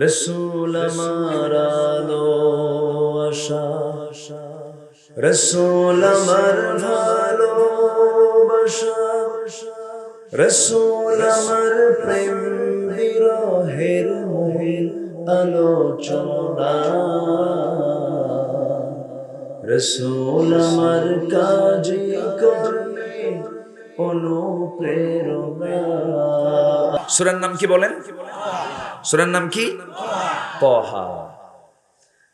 রসুল আমার আলো আশা, রসুল আমার ভালোবাসা, রসুল আমার প্রেম বিরহের মহিল আলোচনা, রসুল আমার কাজে কর্মে অনুপ্রেরণা। সূরার নাম কি বলেন? সূরার নাম কি? তাহা।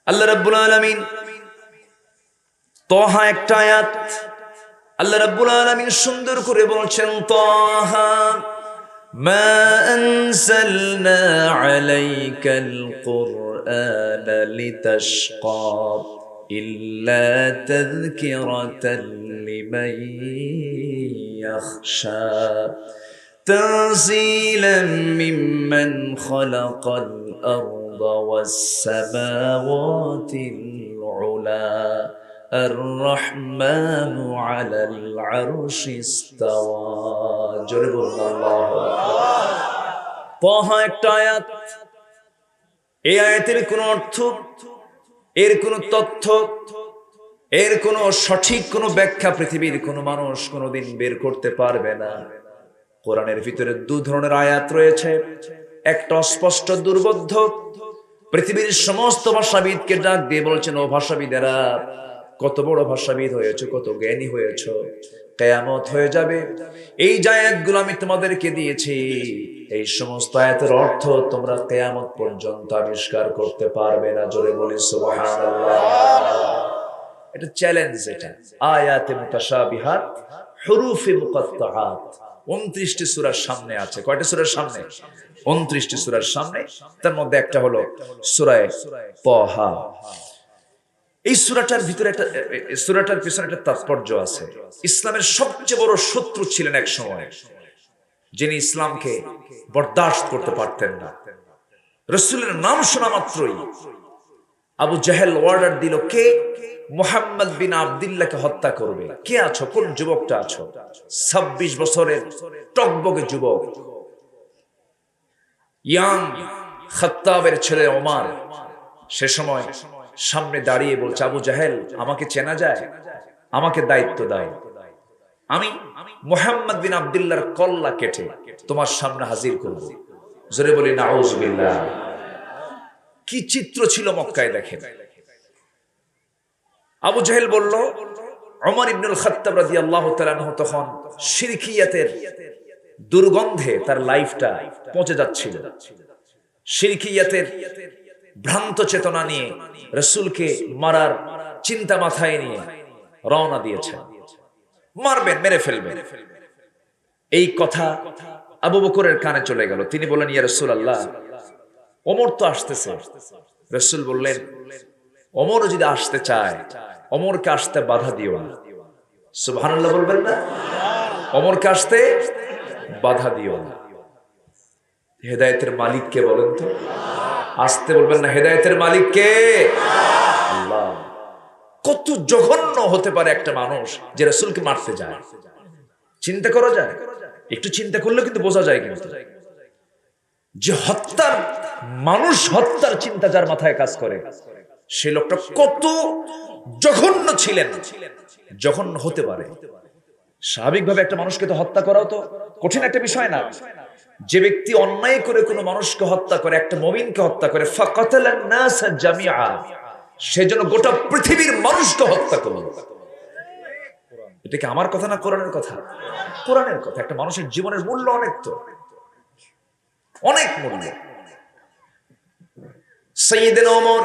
আল্লাহ রাব্বুল আলামিন তাহা একটা আয়াত, আল্লাহ রাব্বুল আলামিন সুন্দর করে বলছেন, তাহা মা আনজালনা আলাইকাল কুরআনা লিতাশকা ইল্লা তাযকিরাতাল লিমান ইয়াখশা تنزيلا ممن خلق الأرض والسماوات العلى الرحمن على العرش استوى جرب الله طه একটা আয়াত। এই আয়াতের কোনো অর্থ, এর কোনো তথ্য, এর কোনো সঠিক কোনো ব্যাখ্যা পৃথিবীর কোনো মানুষ কোনোদিন বের করতে পারবে না। কোরআনের ভিতরে দুই ধরনের আয়াত রয়েছে, একটা অস্পষ্ট দুর্বোধ্য। পৃথিবীর সমস্ত ভাষাবিদকে ডাক দিয়ে বলছেন, ও ভাষাবিদেরা, কত বড় ভাষাবিদ হয়েছে, কত জ্ঞানী হয়েছে, কিয়ামত হয়ে যাবে, এই যে আয়াতগুলো আমি তোমাদেরকে দিয়েছি, এই সমস্ত আয়াতের অর্থ তোমরা কিয়ামত পর্যন্ত আবিষ্কার করতে পারবে না। জোরে বলি সুবহানাল্লাহ। এটা চ্যালেঞ্জ। এটা আয়াতে মুতাশাবিহাত হুরুফে মুকাত্তাআত 29টি সূরার সামনে আছে। কয়টা সূরার সামনে? 29টি সূরার সামনে। তার মধ্যে একটা হলো সূরা তাহা। এই সূরাটার ভিতরে একটা, সূরাটার পিছনে একটা তাৎপর্য আছে। ইসলামের সবচেয়ে বড় শত্রু ছিলেন এক সময়, যিনি ইসলামকে বরদাস্ত করতে পারতেন না। রাসূলের নাম শোনা মাত্রই আবু জাহেল অর্ডার দিল, কে? মুহাম্মদ বিন আব্দুল্লাহকে হত্যা করবে। কে আছো? কোন যুবকটা আছো? 26 বছরের টকবকে যুবক, ইয়াং খাত্তাবের ছেলে ওমর সে সময় সামনে দাঁড়িয়ে বলছে, আবু জাহেল, আমাকে চেনা যায়? আমাকে দায়িত্ব দাও, আমি মুহাম্মদ বিন আব্দুল্লাহর কল্লা কেটে তোমার সামনে হাজির করব। জোরে বলি নাউজুবিল্লাহ। কি চিত্র ছিল মক্কায় দেখেন। আবু জাহেল বলল, ওমর ইবনুল খাত্তাব রাদিয়াল্লাহু তাআলা আনহু তখন শিরকিয়াতের দুর্গন্ধে তার লাইফটা পচে যাচ্ছিল। শিরকিয়াতের ভ্রান্ত চেতনা নিয়ে রাসূলকে মারার চিন্তা মাথায় নিয়ে রওনা দিয়েছেন, মারবেন, মেরে ফেলবেন। এই কথা আবু বকরের কানে চলে গেল। তিনি বললেন, ইয়া রাসূলুল্লাহ, ওমর তো আসতেছে। রাসূল বললেন, ওমরও যদি আসতে চায়, ওমরকে আসতে বাধা দিও না। সুবহানাল্লাহ বলবেন না? ওমরকে আসতে বাধা দিও না। হেদায়েতের মালিক কে বলেন তো? আসতে বলবেন না, হেদায়েতের মালিক কে? আল্লাহ। কত জঘন্য হতে পারে একটা মানুষ যে রাসূলকে মারতে যায়। চিন্তা করা যায়? একটু চিন্তা করলে কিন্তু বোঝা যায়, কিন্তু যে হত্যার, মানুষ হত্যার চিন্তা যার মাথায় কাজ করে, সে লোকটা কত জঘন্য ছিলেন, জঘন্য হতে পারে। স্বাভাবিকভাবে একটা মানুষকে তো হত্যা করাও তো কঠিন একটা বিষয় না। যে ব্যক্তি অন্যায় করে কোনো মানুষকে হত্যা করে, একটা মুমিনকে হত্যা করে, ফাকাতালান নাস জামিআ, সেজন্য গোটা পৃথিবীর মানুষকে হত্যা করলো। এটা কি আমার কথা না কোরআনের কথা? কোরআনের কথা। একটা মানুষের জীবনের মূল্য অনেক, তো অনেক মূল্য। সাইয়েদনা ওমর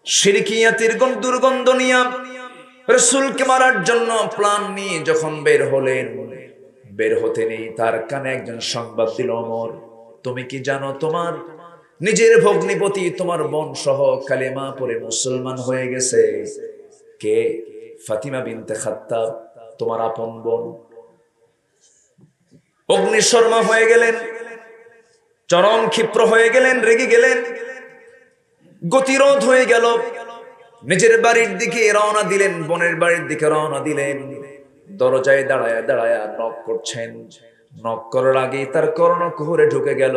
শিরকিয়াতের দুর্গন্ধ নিয়ে রাসূলকে মারার জন্য প্ল্যান নিয়ে যখন বের হলেন, বের হতে নেই তার কানে একজন সংবাদ দিল, ওমর, তুমি কি জানো তোমার নিজের ভগ্নিপতি, তোমার বোন সহ কালেমা পড়ে মুসলমান হয়ে গেছে? কে? ফাতিমা বিনতে খাত্তাব, তোমার আপন বোন। অগ্নিশর্মা হয়ে গেলেন, চরম ক্ষিপ্র হয়ে গেলেন, রেগে গেলেন, গতিরোধ হয়ে গেল। নিজের বাড়ির দিকে রওনা দিলেন, বোনের বাড়ির দিকে রওনা দিলেন। দরজায় দাঁড়ায়া দাঁড়ায়া নক করছেন। নক করার আগে তার কর্ণকুহরে ঢুকে গেল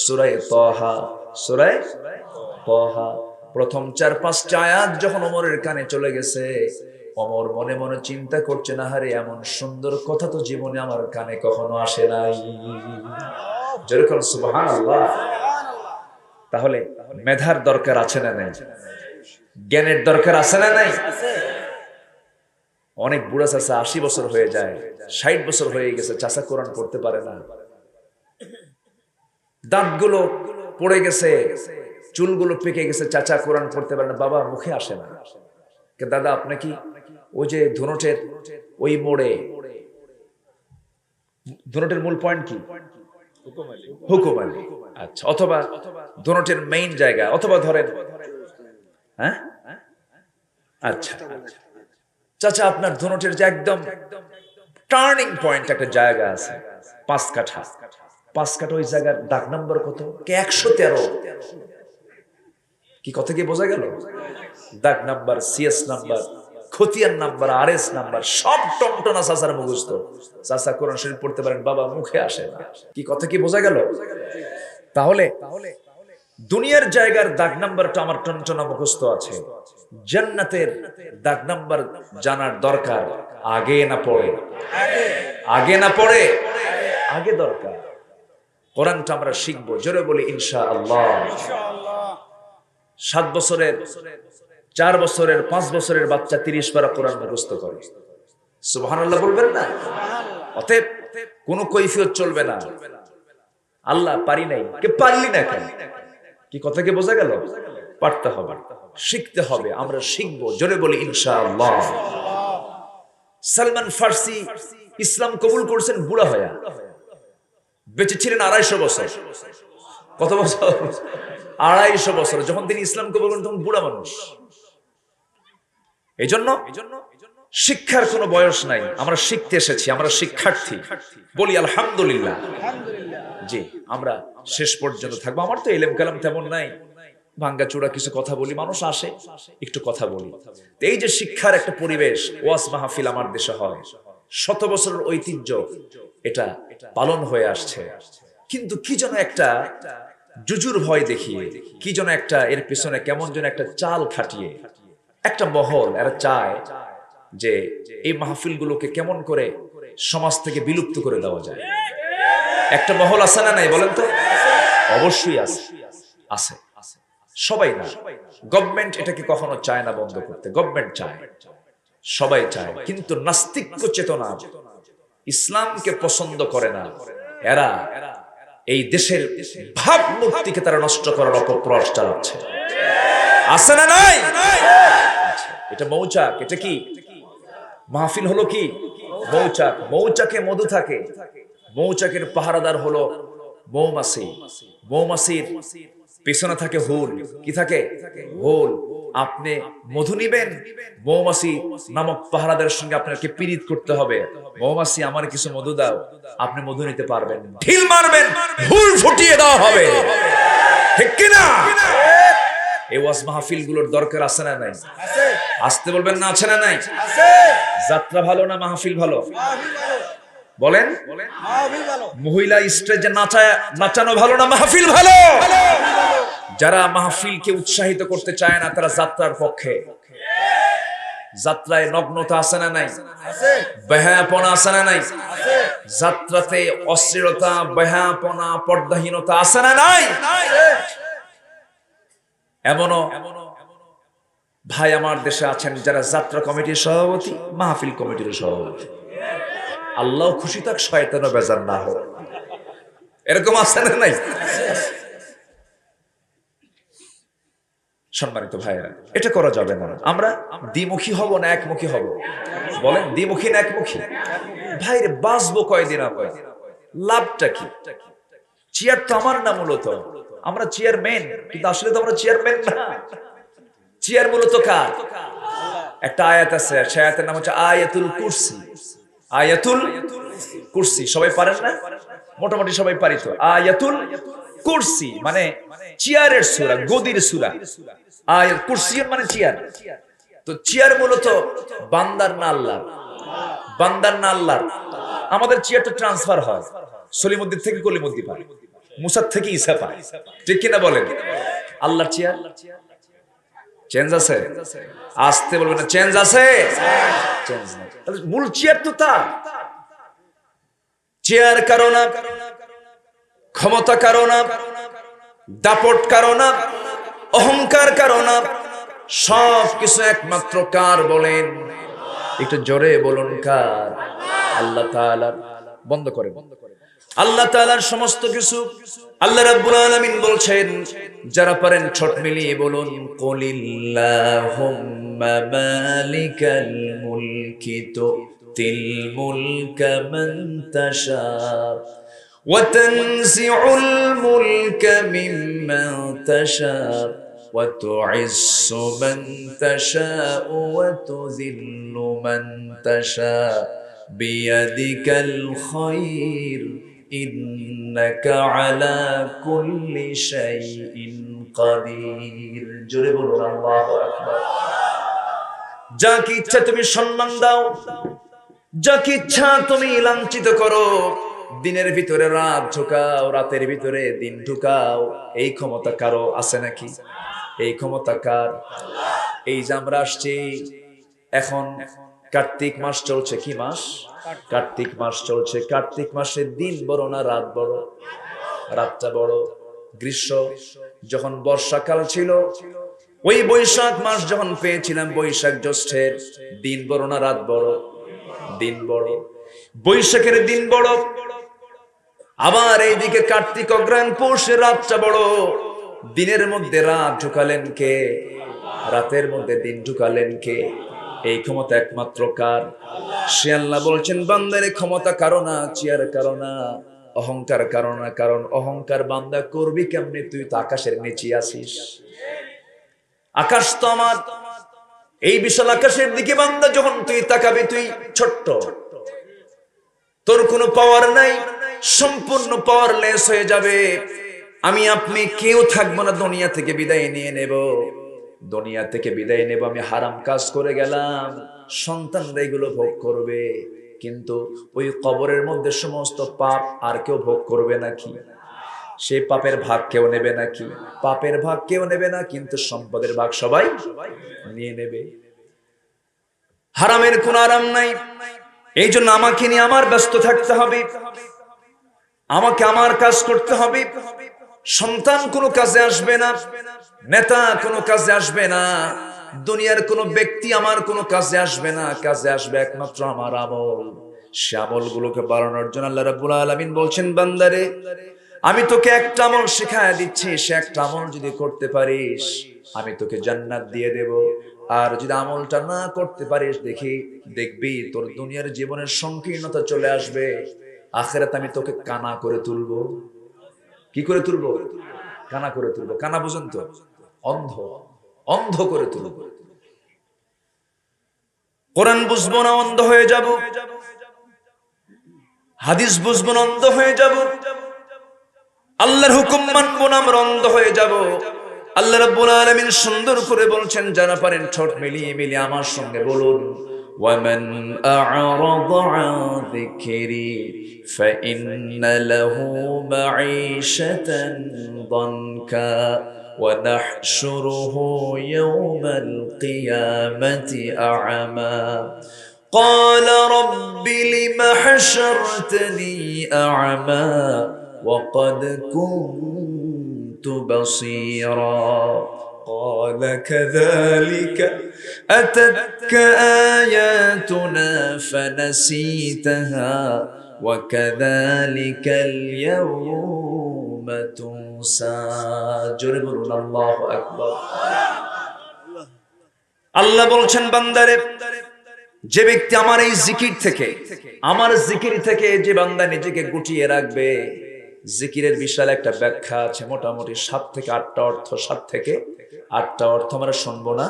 সূরা তাহা। সূরা তাহা প্রথম 4-5টা আয়াত যখন ওমরের কানে চলে গেছে, ওমর মনে মনে চিন্তা করছে, না হারে এমন সুন্দর কথা তো জীবনে আমার কানে কখনো আসে নাই। যেরকম সুবহানাল্লাহ। তাহলে মেধার দরকার আছে না নাই? জ্ঞানের দরকার আছে না নাই? অনেক বুড়া চাচা 80 বছর হয়ে যায়, 60 বছর হয়ে গেছে, চাচা কোরআন পড়তে পারে না, দাঁতগুলো পড়ে গেছে, চুলগুলো পেকে গেছে, চাচা কোরআন পড়তে পারে না, বাবা মুখে আসে না। দাদা আপনি কি ওই যে ধুনটের ওই মোড়ে, ধুনটের মূল পয়েন্ট কি? হুকুমালি। আচ্ছা, অথবা ধুনটের মেইন জায়গা, অথবা ধরেন, হ্যাঁ আচ্ছা চাচা আপনার ধুনটের যে একদম টার্নিং পয়েন্ট একটা জায়গা আছে 5 কাঠা, 5 কাঠা, ওই জায়গার দাগ নাম্বার কত? 113। কি কথা কি বোঝা গেল? দাগ নাম্বার, সিএস নাম্বার, খতিয়ান নাম্বার, আরএস নাম্বার সব টমটনা চাচার মুখস্থ। চাচা কোরআন শরীফ পড়তে পারেন, বাবা মুখে আসে না। কি কথা কি বোঝা গেল? তাহলে দুনিয়ার জায়গার দাগ নাম্বারটা আমার টনটনা মুখস্থ আছে, জান্নাতের দাগ নাম্বার জানার দরকার আগে না পড়ে? আগে না পড়ে? আগে দরকার। কোরআনটা আমরা শিখবো, জোরে বলি ইনশাআল্লাহ। 7 বছরের, 4 বছরের, 5 বছরের বাচ্চা 30 পারা কোরআন মুখস্থ করে। সুবহানাল্লাহ বলবেন না? অতএব কোনো কৈফিয়ত চলবে না। আল্লাহ পারি নাই, কে পারলি না কেন? কি কথা কি বোঝা গেল? পারতে হবে, শিখতে হবে, আমরা শিখবো, জোরে বলি ইনশাআল্লাহ। সালমান ফার্সি ইসলাম কবুল করেছেন বুড়া হয়া, বেঁচে ছিলেন 250 বছর। কত বছর? 250 বছর। যখন তিনি ইসলাম কবুল করেন তখন বুড়া মানুষ। এই জন্য শিক্ষার কোনো বয়স নাই। আমরা শিখতে এসেছি, আমরা শিক্ষার্থী, বলি আলহামদুলিল্লাহ। জি, আমরা শেষ পর্যন্ত থাকবো। আমার তো ইলম কালাম তেমন নাই, ভাঙ্গা চূড়া কিছু কথা বলি, মানুষ আসে একটু কথা বলি। এই যে শিক্ষার একটা পরিবেশ, ওয়াজ মাহফিল আমার দেশে হয়, 100 বছরের ঐতিহ্য এটা পালন হয়ে আসছে। কিন্তু কি যেন একটা জুজুর ভয় দেখিয়ে, কি যেন একটা এর পিছনে কেমন যেন একটা চাল খাটিয়ে একটা মহল এরা চায় যে এই মাহফিলগুলোকে কেমন করে সমাজ থেকে বিলুপ্ত করে দেওয়া যায়। একটা মহল আছে না নাই বলেন তো? অবশ্যই আছে, আছে। সবাই না, গভর্নমেন্ট এটাকে কখনো চায় না বন্ধ করতে, গভর্নমেন্ট চায়, সবাই চায়, কিন্তু নাস্তিক্য চেতনা ইসলামকে পছন্দ করে না। এরা এই দেশের ভাবমূর্তিকে তারা নষ্ট করার অপপ্রয়াস চালাচ্ছে। আছে না নাই? এটা মৌচাক। এটা কি মাহফিল হলো? কি মৌচাক? মৌচাকে মধু থাকে, মৌচাকের পাহারাদার হলো মৌমাছি। মৌমাছির পেছনে থাকে হুল। কি থাকে? হুল। আপনি মধু নিবেন, মৌমাছি নামক পাহারাদারের সঙ্গে আপনাকে পীড়িত করতে হবে। মৌমাছি আমার কিছু মধু দাও, আপনি মধু নিতে পারবেন, ঢিল মারবেন, হুল ফুটিয়ে দেওয়া হবে। ঠিক কিনা? এই ওয়াজ মাহফিল গুলোর দরকার আছে না নাই? আসতে বলবেন না, আছে না নাই? যাত্রা ভালো না মাহফিল ভালো? বলেন। মহিলা স্টেজে নাচানো ভালো না মাহফিল ভালো? যারা মাহফিলকে উৎসাহিত করতে চায় না তারা যাত্রার পক্ষে। যাত্রায় নগ্নতা আছে না নাই? বেহায়াপনা আছে না নাই? যাত্রাতে অশ্লীলতা, বেহায়াপনা, পর্দাহীনতা আছে না নাই? এমনও ভাই আমার দেশে আছেন যারা যাত্রা কমিটির সভাপতি, মাহফিল কমিটির সভাপতি। আল্লাহ খুশি থাক, শয়তানও বেজার না হোক। এরকম আছে না নাই? সম্মানিত ভাইরা, এটা করা যাবে না। আমরা দ্বিমুখী হব না একমুখী হব? বলেন, দ্বিমুখী না একমুখী? ভাইরে বাঁচবো কয়দিন? লাভটা কি? চেয়ার তো আমার না, মূলত আমরা চেয়ারম্যান, কিন্তু আসলে তো আমরা চেয়ারম্যান না। চেয়ার মূলত কার? একটা আয়াত আছে, সেই আয়াতের নাম হচ্ছে আয়াতুল কুরসি। আয়াতুল কুরসি সবাই পারেন না? মোটামুটি সবাই পারি তো। আয়াতুল কুরসি মানে চেয়ারের সূরা, গদির সূরা। আয়াত কুরসি মানে চেয়ার। তো চেয়ার মূলত বান্দার না আল্লাহর? বান্দার না আল্লাহর? আমাদের চেয়ারটা ট্রান্সফার হয় সলিমুদ্দিন থেকে কলিমুদ্দিন পায়, মুসার থেকে ঈসা পায়, ঠিক কিনা বলেন? আল্লাহর চেয়ার চেঞ্জ আছে? আসতে বলবেন না, চেঞ্জ আছে? চেঞ্জ নাই। তাহলে মূল চেয়ার তো তার। চেয়ার কারো না, ক্ষমতা কারো না, দাপট কারো না, অহংকার কারো না, সব কিছু একমাত্র কার বলেন? একটু জোরে বলুন, কার? আল্লাহ তাআলার। বন্ধ করে আল্লাহ তাআলার সমস্ত কিছু। আল্লাহ রাব্বুল আলামিন বলছেন, যারা পারেন ঠোঁট মিলিয়ে বলুন, কুলিল্লাহুম্মা মালিকাল মুলকি তুতিল মুলকা মান তাশা ওয়া তানজিউল মুলকা মিম্মান তাশা ওয়া তুইজ্জু মান তাশা ওয়া তুযিল্লু মান তাশা বিয়াদিকাল খায়র ইন্নাকা আলা কুল্লি শাইইন কাদির। জোরে বলুন আল্লাহু আকবার। যাকে ইচ্ছা তুমি সম্মান দাও, যাকে ইচ্ছা তুমি লাঞ্ছিত করো, দিনের ভিতরে রাত ঢুকাও, রাতের ভিতরে দিন ঢুকাও। এই ক্ষমতা কারো আছে নাকি? এই ক্ষমতা কার? এই যে আমরা আসছি, এখন কার্তিক মাস চলছে। কি মাস? কার্তিক মাস চলছে। কার্তিক মাসে দিন বড় না রাত বড়? রাতটা বড়। গ্রীষ্ম যখন বর্ষাকাল ছিল, ওই বৈশাখ মাস যখন পেয়েছিলাম, বৈশাখ জ্যৈষ্ঠের দিন বড় না রাত বড়? দিন বড়। বৈশাখের দিন বড়, আবার এইদিকে কার্তিক অগ্রহায়ণ পৌষের রাতটা বড়। দিনের মধ্যে রাত ঢুকালেন কে? রাতের মধ্যে দিন ঢুকালেন কে? এই ক্ষমতা একমাত্র কার? সে আল্লাহ বলছেন, বান্দারে ক্ষমতা কারো না, চেয়ার কারো না, অহংকার কারো না। কারণ অহংকার বান্দা করবি কেমনে? তুই তো আকাশের নিচে আছিস। আকাশ তো আমার। এই বিশাল আকাশের দিকে বান্দা যখন তুই তাকাবি, তুই ছোট্ট, তোর কোনো পাওয়ার নাই, সম্পূর্ণ পাওয়ারলেস হয়ে যাবে। আমি আপনি কেউ থাকবো না, দুনিয়া থেকে বিদায় নিয়ে নেব। দুনিয়া থেকে বিদায় নেব, আমি হারাম কাজ করে গেলাম, সন্তানরা এগুলো ভোগ করবে। কিন্তু ওই কবরের মধ্যে সমস্ত পাপ আর কেউ ভোগ করবে নাকি? সেই পাপের ভাগ কেউ নেবে নাকি? পাপের ভাগ কেউ নেবে না, কিন্তু সম্পদের ভাগ সবাই নিয়ে নেবে। হারামের কোনো আরাম নাই। এই জন্য আমাকে নিয়ে আমার ব্যস্ত থাকতে হবে, আমাকে আমার কাজ করতে হবে। সন্তান কোনো কাজে আসবে না, নেতা কোনো কাজে আসবে না, দুনিয়ার কোনো ব্যক্তি আমার কোনো কাজে আসবে না। কাজে আসবে একমাত্র আমার আমল। সে আমলগুলোকে বাড়ানোর জন্য আল্লাহ রাব্বুল আলামিন বলছেন, বান্দারে আমি তোকে একটা আমল শেখায় দিচ্ছি, সে একটা আমল যদি করতে পারিস আমি তোকে জান্নাত দিয়ে দেব। আর যদি আমলটা না করতে পারিস, দেখবি তোর দুনিয়ার জীবনের সংকীর্ণতা চলে আসবে। আখিরাতে আমি তোকে কানা করে তুলবো। কি করে তুলবো? কানা করে তুলবো। কানা বুঝেন তো? অন্ধ, অন্ধ করে তুলবো। কোরআন বুঝবো না, অন্ধ হয়ে যাব। হাদিস বুঝবো না, অন্ধ হয়ে যাব। আল্লাহর হুকুম মানবো না, আমরা অন্ধ হয়ে যাব। আল্লাহ রাব্বুল আলামিন সুন্দর করে বলছেন, যারা পারেন ঠোঁট মিলিয়ে মিলিয়ে আমার সঙ্গে বলুন, ওয়ামান আ'রাদা আন যিকরি ফাইন্না লাহু মাঈশাতান দানকা ওয়া নাহশুরুহু ইয়াওমাল কিয়ামাতি আ'মা قال رب لم حشرتني أعمى وقد كنت بصيرا قال كذلك أتتك آياتنا فنسيتها وكذلك اليوم تنسى جربنا الله أكبر الله বলছেন বান্দারে যে ব্যক্তি আমার এই জিকির থেকে, আমার জিকির থেকে যে বান্দা নিজেকে গুটিয়ে রাখবে, জিকিরের বিশাল একটা ব্যাখ্যা আছে, মোটামুটি 7 থেকে 8টা অর্থ। 7 থেকে 8টা অর্থ আমরা শুনবো না?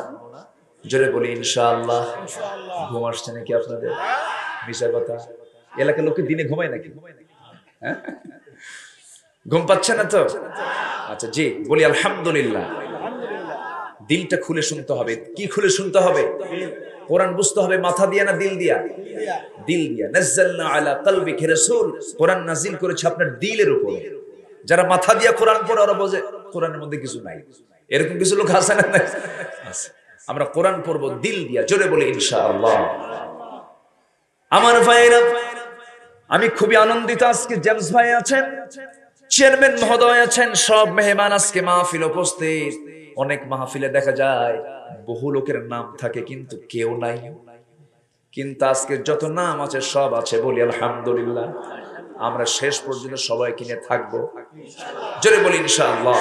জোরে বলি ইনশাআল্লাহ। ঘুম আসছে নাকি আপনাদের? মিশা কথা। এলাকার লোকে দিনে ঘুমায় নাকি? হ্যাঁ, ঘুম পাচ্ছে না তো? আচ্ছা জি, বলি আলহামদুলিল্লাহ। দিলটা খুলে শুনতে হবে। কি খুলে শুনতে হবে? কোরআন বুঝতে হবে মাথা দিয়া না দিল দিয়া? দিল দিয়া। নাযালনা আলা কলবিকা রাসূল, কোরআন নাযিল করেছে আপনার দিলের উপরে। যারা মাথা দিয়া কোরআন পড়ে ওরা বোঝে কোরআনের মধ্যে কিছু নাই, এরকম কিছু লোক আছে না? আছে। আমরা কোরআন পড়বো দিল দিয়া, জোরে বলে ইনশাআল্লাহ। আমার ভাইরা, আমি খুবই আনন্দিত, আজকে জেমস ভাই আছেন, চেয়ারম্যান মহোদয় আছেন, সব মেহমান আজকে মাহফিল উপস্থিত। অনেক মাহফিলে দেখা যায় বহু লোকের নাম থাকে কিন্তু কেউ নাই, কিন্তু আজকে যত নাম আছে সব আছে, বলি আলহামদুলিল্লাহ। আমরা শেষ পর্যন্ত সবাই কিনে থাকবো, জোরে বলি ইনশাআল্লাহ।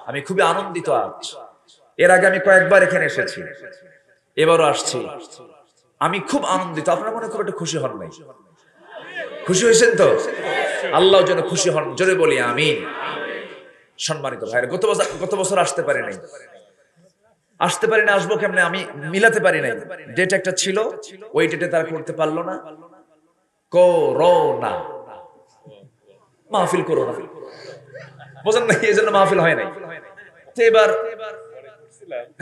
আমি খুবই আনন্দিত আজ। এর আগে আমি কয়েকবার এখানে এসেছি, এবারও আসছি। আমি খুব আনন্দিত। আপনারা মনে খুব একটা খুশি হন নাই? খুশি হয়েছেন তো? আল্লাহ যেন খুশি হন, জোরে বলি আমিন। সম্মানিত ভাইরা, গত বছর আসতে পারি নাই, আসবো কেমনে, আমি মিলাতে পারি নাই। ডেট একটা ছিল, ওই ডেটে তারা করতে পারলো না, করোনা, মাহফিল করোনা, বোঝেন না, এই জন্য মাহফিল হয় নাই। তো এবার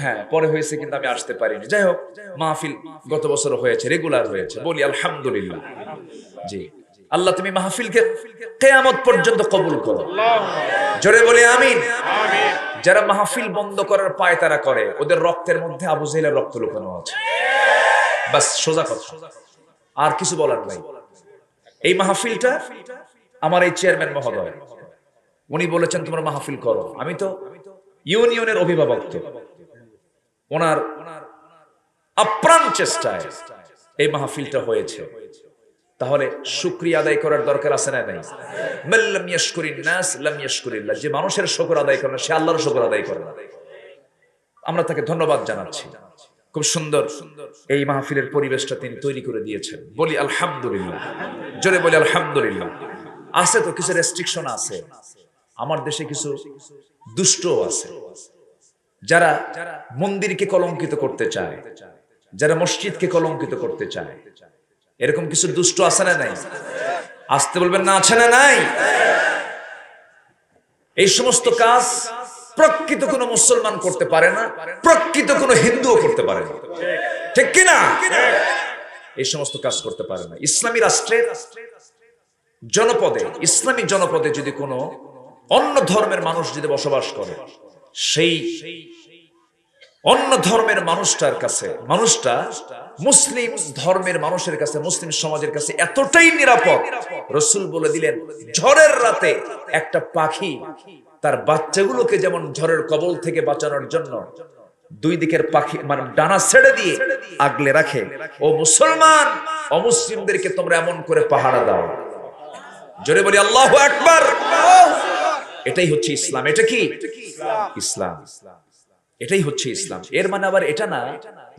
হ্যাঁ পরে হয়েছে, কিন্তু আমি আসতে পারিনি। যাই হোক, মাহফিল গত বছর হয়েছে, রেগুলার হয়েছে, বলি আলহামদুলিল্লাহ। জি আল্লাহ, তুমি মাহফিলকে কিয়ামত পর্যন্ত কবুল করো, জোরে বলি আমিন। যারা মাহফিল বন্ধ করার পায়তারা করে, ওদের রক্তের মধ্যে আবু জাহেলের রক্ত লুকানো আছে, বাস সোজা কথা, আর কিছু বলার নাই। এই মাহফিলটা আমার এই চেয়ারম্যান মহোদয়, উনি বলেছেন তোমরা মাহফিল করো। আমি তো ইউনিয়নের অভিভাবক, তো ওনার আপ্রাণ চেষ্টায় এই মাহফিলটা হয়েছে। তাহলে শুকরিয়া আদায় করার দরকার আছে না নাই? মান লাম ইয়াশকুরিন নাস লাম ইয়াশকুরিল্লাহ। যে মানুষের শুকর আদায় করে না, সে আল্লাহর শুকর আদায় করে না। আমরা তাকে ধন্যবাদ জানাচ্ছি। খুব সুন্দর এই মাহফিলের পরিবেশটা তিনি তৈরি করে দিয়েছেন, বলি আলহামদুলিল্লাহ, জোরে বলি আলহামদুলিল্লাহ। আছে তো কিছু রেস্ট্রিকশন আছে, আমার দেশে কিছু দুষ্ট আছে, যারা মন্দিরকে কলঙ্কিত করতে চায়, যারা মসজিদকে কলঙ্কিত করতে চায়, এরকম কিছু দুষ্ট আছে না নাই? আসতে বলবেন না, আছে না নাই? এই সমস্ত কাজ প্রকৃত কোনো মুসলমান করতে পারে না, প্রকৃত কোনো হিন্দুও করতে পারে না, ঠিক কিনা? এই সমস্ত কাজ করতে পারে না। ইসলামী রাষ্ট্রের জনপদে, ইসলামী জনপদে যদি কোনো অন্য ধর্মের মানুষ যদি বসবাস করে, সেই অন্য ধর্মের মানুষটার কাছে, মানুষটা মুসলিম ধর্মের মানুষের কাছে, মুসলিম সমাজের কাছে এতটাই নিরাপদ, রাসূল বলে দিলেন ঝড়ের রাতে একটা পাখি তার বাচ্চাগুলোকে যেমন ঝড়ের কবল থেকে বাঁচানোর জন্য দুই দিকের পাখি মানে ডানা ছেড়ে দিয়ে আগলে রাখে, ও মুসলমান অমুসলিমদেরকে তোমরা এমন করে পাহারা দাও, জোরে বলি আল্লাহু আকবার। এটাই হচ্ছে ইসলাম। এটা কি ইসলাম? এটাই হচ্ছে ইসলাম। এর মানে আবার এটা না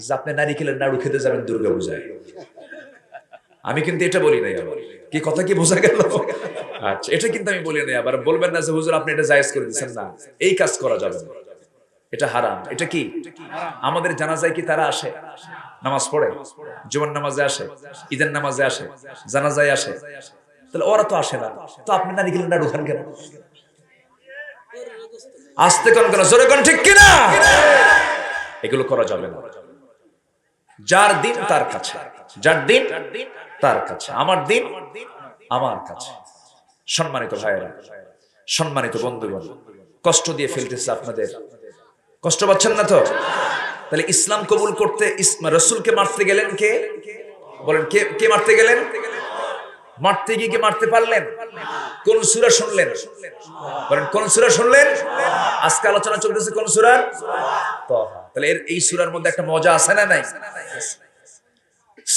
যে আপনি নারিকেলের নাড়ু খেতে যাবেন দুর্গা পূজায়, আমি কিন্তু এটা বলি নাই। আবার কি কথা কি বোঝা গেল? আচ্ছা, এটা কিন্তু আমি বলি নাই। আবার বলবেন না যে হুজুর আপনি এটা জায়েজ করে দিচ্ছেন, না, এই কাজ করা যাবে না, এটা হারাম। এটা কি? আমাদের জানাজায় কি তারা আসে, নামাজ পড়ে, জুমার নামাজে আসে, ঈদের নামাজে আসে, জানাজায় আসে, তাহলে ওরা তো আসে না, তো আপনি নারিকেলের নাড়ু খান কেন? আসতে কোন কোন জোরে কোন ঠিক কিনা? এগুলো করা যাবে না। যার দিন তার কাছে, যার দিন তার কাছে, আমার দিন আমার কাছে। সম্মানিত ভাইয়েরা, সম্মানিত বন্ধুগণ, কষ্ট দিয়ে ফেলতেছে আপনাদের, কষ্ট পাচ্ছেন না তো? তাহলে ইসলাম কবুল করতে রাসূলকে মারতে গেলেন কে? বলেন কে মারতে গেলেন? মারতে গিয়ে কি মারতে পারলেন? কোন সূরা শুনলেন? বলেন কোন সূরা শুনলেন? আজকে আলোচনা চলতেছে কোন সূরা? তাহা। তাহলে এই সূরার মধ্যে একটা মজা আছে না নাই?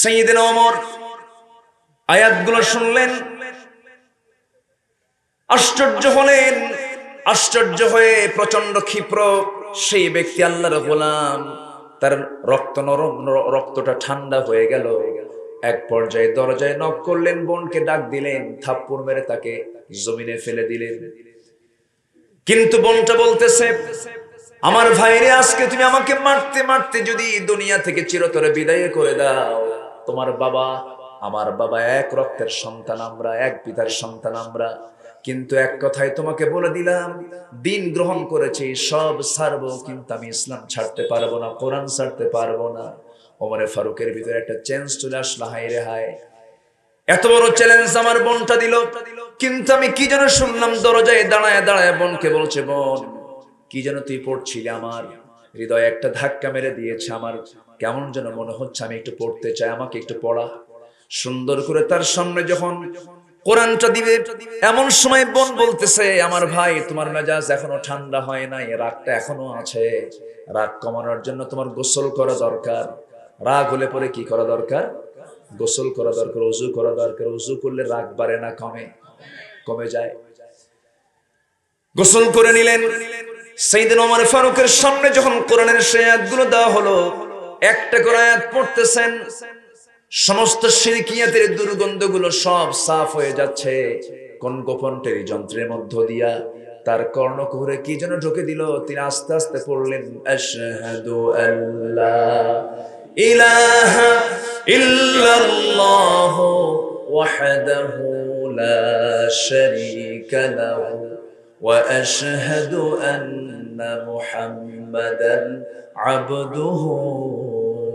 সাইয়েদনা ওমর আয়াতগুলো শুনলেন, আশ্চর্য হলেন। আশ্চর্য হয়ে প্রচন্ড ক্ষিপ্র সেই ব্যক্তি আল্লাহর গোলাম, তার রক্তটা ঠান্ডা হয়ে গেল। এক পর্যায়ে দরজায় নক করলেন, বোনকে ডাক দিলেন, থাপ্পড় মেরে তাকে জমিনে ফেলে দিলেন। কিন্তু বোনটা বলতেছে, আমার ভাইরে, আজকে তুমি আমাকে মারতে মারতে যদি দুনিয়া থেকে চিরতরে বিদায় করে দাও, তোমার বাবা আমার বাবা এক রক্তের সন্তান, আমরা এক পিতার সন্তান আমরা, কিন্তু এক কথাই তোমাকে বলে দিলাম, দিন গ্রহণ করেছি, সব ছাড়বো, কিন্তু আমি ইসলাম ছাড়তে পারবো না, কোরআন ছাড়তে পারবো না। ওমরে ফারুকের ভিতরে একটা চেঞ্জ চলে আসলো, হায় রে হায়, এত বড় চ্যালেঞ্জ আমার বোনটা দিল, কিন্তু আমি কি যেন শুনলাম দরজায় দাঁড়ায় দাঁড়ায় বোনকে বলছে, বোন কি যেন তুই পড়ছিলি, আমার হৃদয়ে একটা ধাক্কা মেরে দিয়েছে, আমার কেমন যেন মনে হচ্ছে আমি একটু পড়তে চাই, আমাকে একটু পড়া। সুন্দর করে তার সামনে যখন কোরআনটা দিবে, এমন সময় বোন বলতেছে, আমার ভাই তোমার মেজাজ এখনো ঠান্ডা হয় নাই, রাগটা এখনো আছে, রাগ কমানোর জন্য তোমার গোসল করা দরকার। রাগ হলে পরে কি করা দরকার? গোসল করা দরকার, ওযু করা দরকার। ওযু করলে রাগ বাড়ে না কমে? কমে যায়। গোসল করে নিলেন। সাইয়েদনা ওমর ফারুকের সামনে যখন কোরআনের সেই আয়াতগুলো দেওয়া হলো, একটা করে আয়াত পড়তেছেন, সমস্ত শিরকিয়াতের দুর্গন্ধগুলো সব সাফ হয়ে যাচ্ছে। কোন গোপন টেরি যন্ত্রের মধ্য দিয়া তার কর্ণকুহরে কি যেন ঢুকে দিল। তিনি আস্তে আস্তে পড়লেন, আশহাদু আল্লা ইলাহা ইল্লাল্লাহু ওয়াহদাহু লা শারীকা লাহু ওয়া আশহাদু আন্না মুহাম্মাদান আবদুহু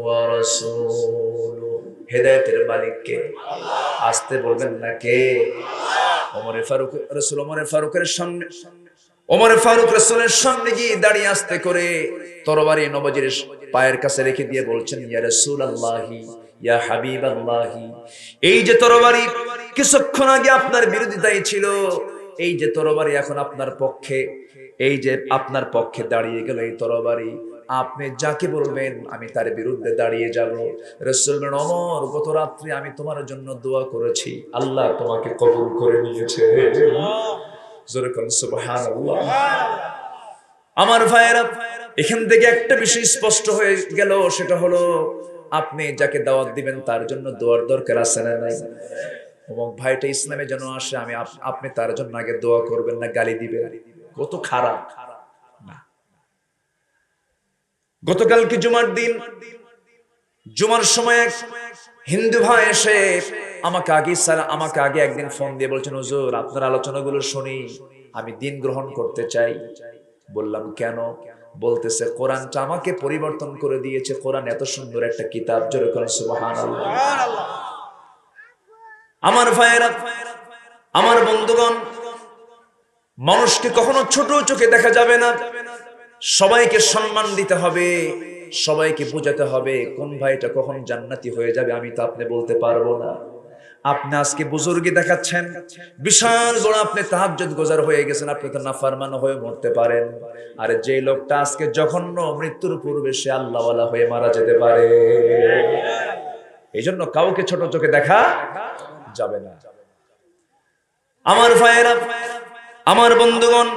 ওয়া রাসূলুহু। হেদায়েতের মালিক কে? আসতে বলবেন না কে? ওমরে ফারুক রাসূল ওমরে ফারুকের সামনে, ওমরে ফারুক রাসূলের সামনে গিয়ে দাঁড়িয়ে আস্তে করে তরবারি নবজির পায়ের কাছে রেখে দিয়ে বলছেন, ইয়া রাসূলুল্লাহি ইয়া হাবিবাল্লাহি, এই যে তরবারি কিছুক্ষণ আগে আপনার বিরোধিতায় ছিল, এই যে তরবারি এখন আপনার পক্ষে, এই যে আপনার পক্ষে দাঁড়িয়ে গেল এই তরবারি, আপনি যাকে বলবেন আমি তার বিরুদ্ধে দাঁড়িয়ে যাব। রাসূল বলেন, ওমর গত রাত্রে আমি তোমার জন্য দোয়া করেছি, আল্লাহ তোমাকে কবুল করে নিয়েছে। জোরে বলেন সুবহানাল্লাহ। আমার ভাইয়েরা, এখান থেকে একটা বিষয় স্পষ্ট হয়ে গেল, সেটা হলো আপনি যাকে দাওয়াত দিবেন তার জন্য দোয়ার দরকার আছে না নাই? এবং ভাইটা ইসলামে যেন আসে, আপনি তার জন্য আগে দোয়া করবেন না গালি দিবেন? কত খারাপ না। গতকালকে জুমার দিন, জুমার সময় এক হিন্দু ভাই এসে আমাকে আগে একদিন ফোন দিয়ে বলছেন, হুজুর আপনার আলোচনাগুলো শুনি, আমি দিন গ্রহণ করতে চাই। বললাম কেন? বলতেছে কোরআনটা আমাকে পরিবর্তন করে দিয়েছে, কোরআন এত সুন্দর একটা কিতাব। জোরে বলেন সুবহানাল্লাহ। আমার ভাইয়েরা, আমার বন্ধুগণ, মানুষকে কখনো ছোট চোখে দেখা যাবে না, সবাইকে সম্মান দিতে হবে, সবাইকে বোঝাতে হবে। কোন ভাইটা কখন জান্নাতি হয়ে যাবে আমি তো আপনি বলতে পারবো না। আপনি আজকে বুজুর্গি দেখাচ্ছেন, বিশাল বড় আপনি তাহাজ্জুদ গুজার হয়ে গেছেন, আপনি তো নাফরমান হয়ে মরতে পারেন। আর যে লোকটা আজকে জঘন্য মৃত্যুর পূর্বে সে আল্লাহওয়ালা হয়ে মারা যেতে পারে। এই জন্য কাউকে ছোট চোখে দেখা যাবে না। আমার ভাইয়েরা, আমার বন্ধুগণ,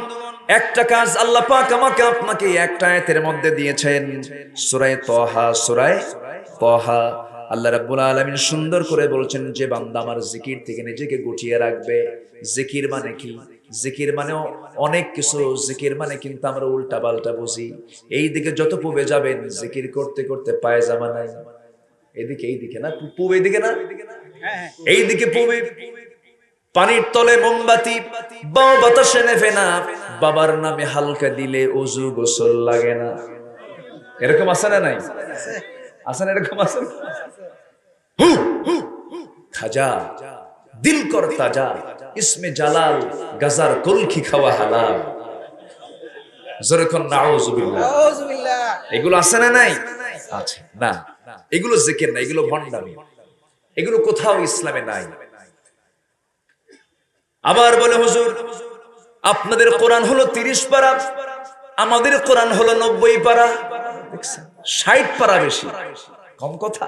একটা কাজ আল্লাহ পাক আমাকে আপনাকে একটা আয়াতের মধ্যে দিয়েছেন, সূরা তাহা। সূরা তাহা আল্লাহ রাব্বুল আলামিন সুন্দর করে বলছেন যে বান্দা আমার জিকির থেকে নিজেকে গুটিয়ে রাখবে। জিকির মানে কি? জিকির মানে অনেক কিছু। জিকির মানে কিন্তু আমরা উল্টা পাল্টা বুঝি। এই দিকে যত পূবে যাবেন, জিকির করতে করতে পায়জামা নাই, এইদিকে না, পূব এইদিকে না, এইদিকে পূবে পানির তলে মোমবাতি, বাও বাতাসে নেভে না, বাবার নামে হালকা দিলে ওযু গোসল লাগে না। এরকম আছে না নাই? আছে না? এরকম আছে। খাজা দিল কর তাজা, ইসমে জালাল গাজার কলখি খাওয়া হালাল। জোরে কোন নাউযুবিল্লাহ। এগুলো আছে না নাই? আছে না। এগুলো জিকির না, এগুলো ভণ্ডামি, এগুলো কোথাও ইসলামে নাই। আবার বলে, হুজুর আপনাদের কোরআন হলো 30 পারা, আমাদের কোরআন হলো 90 পারা, 60 পারা বেশি, কম কথা।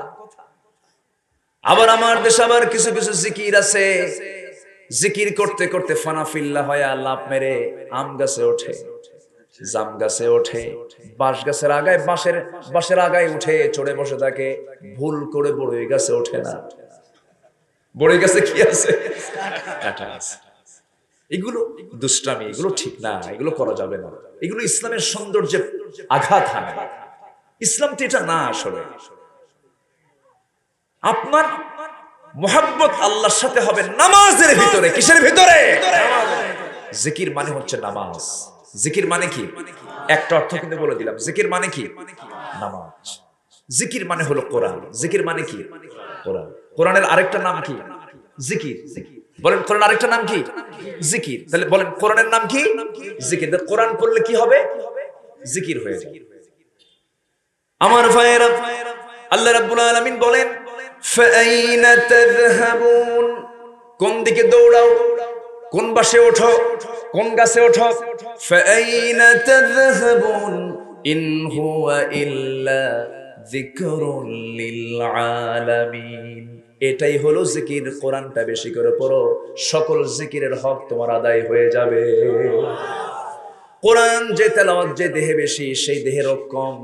আবার আমার দেশে আবার কিছু কিছু জিকির আছে, জিকির করতে করতে ফানাফিল্লা হয় লাভ মেরে আম গাছে ওঠে, জাম গাছে ওঠে, বাঁশ গাছের আগায়, বাঁশের আগায় উঠে চড়ে বসে থাকে, ভুল করে বড়ই গাছে ওঠে না। বড়ই গাছে কি আছে? কাঁটা আছে। এগুলো দুষ্টামি, এগুলো ঠিক না, এগুলো করা যাবে না। এগুলো ইসলামের সৌন্দর্যে আঘাত হানে। ইসলাম তো এটা না। আসলে আপনার মুহাব্বত আল্লাহর সাথে হবে নামাজের ভিতরে। কিসের ভিতরে? জিকির মানে হচ্ছে নামাজ। জিকির মানে কি? একটা অর্থ কিন্তু বলে দিলাম। জিকির মানে কি? নামাজ। জিকির মানে হলো কোরআন। জিকির মানে কি? কোরআন। কোরআনের আরেকটা নাম কি? জিকির। বলেন কোরআন আরেকটা নাম কি? জিকির। তাহলে বলেন কোরআনের নাম কি? জিকির। কোরআন পড়লে কি হবে? জিকির হয়ে যায়। আমার ভাইয়েরা, আল্লাহ রাব্বুল আলামিন বলেন ফাআইনা তাযহাবুন, কোন দিকে দৌড়াও, কোন বাসে ওঠো, কোন গাছে ওঠো। ফাআইনা তাযহাবুন ইন হুয়া ইল্লা যিকরুল লিল আলামিন। এটাই হলো জিকির। কোরআনটা বেশি করে পড়ো, সকল জিকিরের হক তোমার আদায় হয়ে যাবে। কোরআন যে তেলাওয়াত যে দেহে বেশি, সেই দেহের রোগ কম।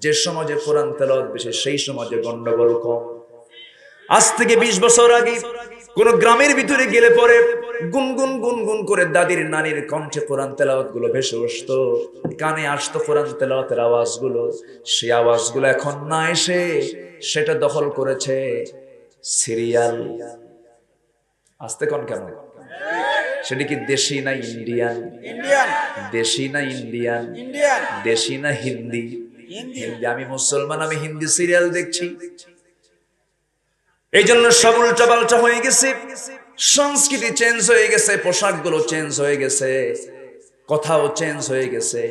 যে সমাজে কোরআন তেলাওয়াত বেশি, সেই সমাজে গন্ডগোল কম। আজ থেকে 20 বছর আগে কোন গ্রামের ভিতরে গেলে পরে গুনগুন গুনগুন করে দাদির নানির কণ্ঠে কোরআন তেলাওয়াত গুলো ভেসে আসতো, কানে আসতো কোরআন তেলাওয়াতের আওয়াজগুলো। সেই আওয়াজগুলো এখন না এসে সেটা দখল করেছে সিরিয়াল। আসতে কোন কেন? সেটা কি দেশি না ইন্ডিয়ান? দেশি না ইন্ডিয়ান? দেশি না হিন্দি? হিন্দি। আমি মুসলমান, আমি হিন্দি সিরিয়াল দেখছি। এই জন্য সব উল্টা পাল্টা হয়ে গেছে, সংস্কৃতি চেঞ্জ হয়ে গেছে, পোশাকগুলো চেঞ্জ হয়ে গেছে, কথাও চেঞ্জ হয়ে গেছে।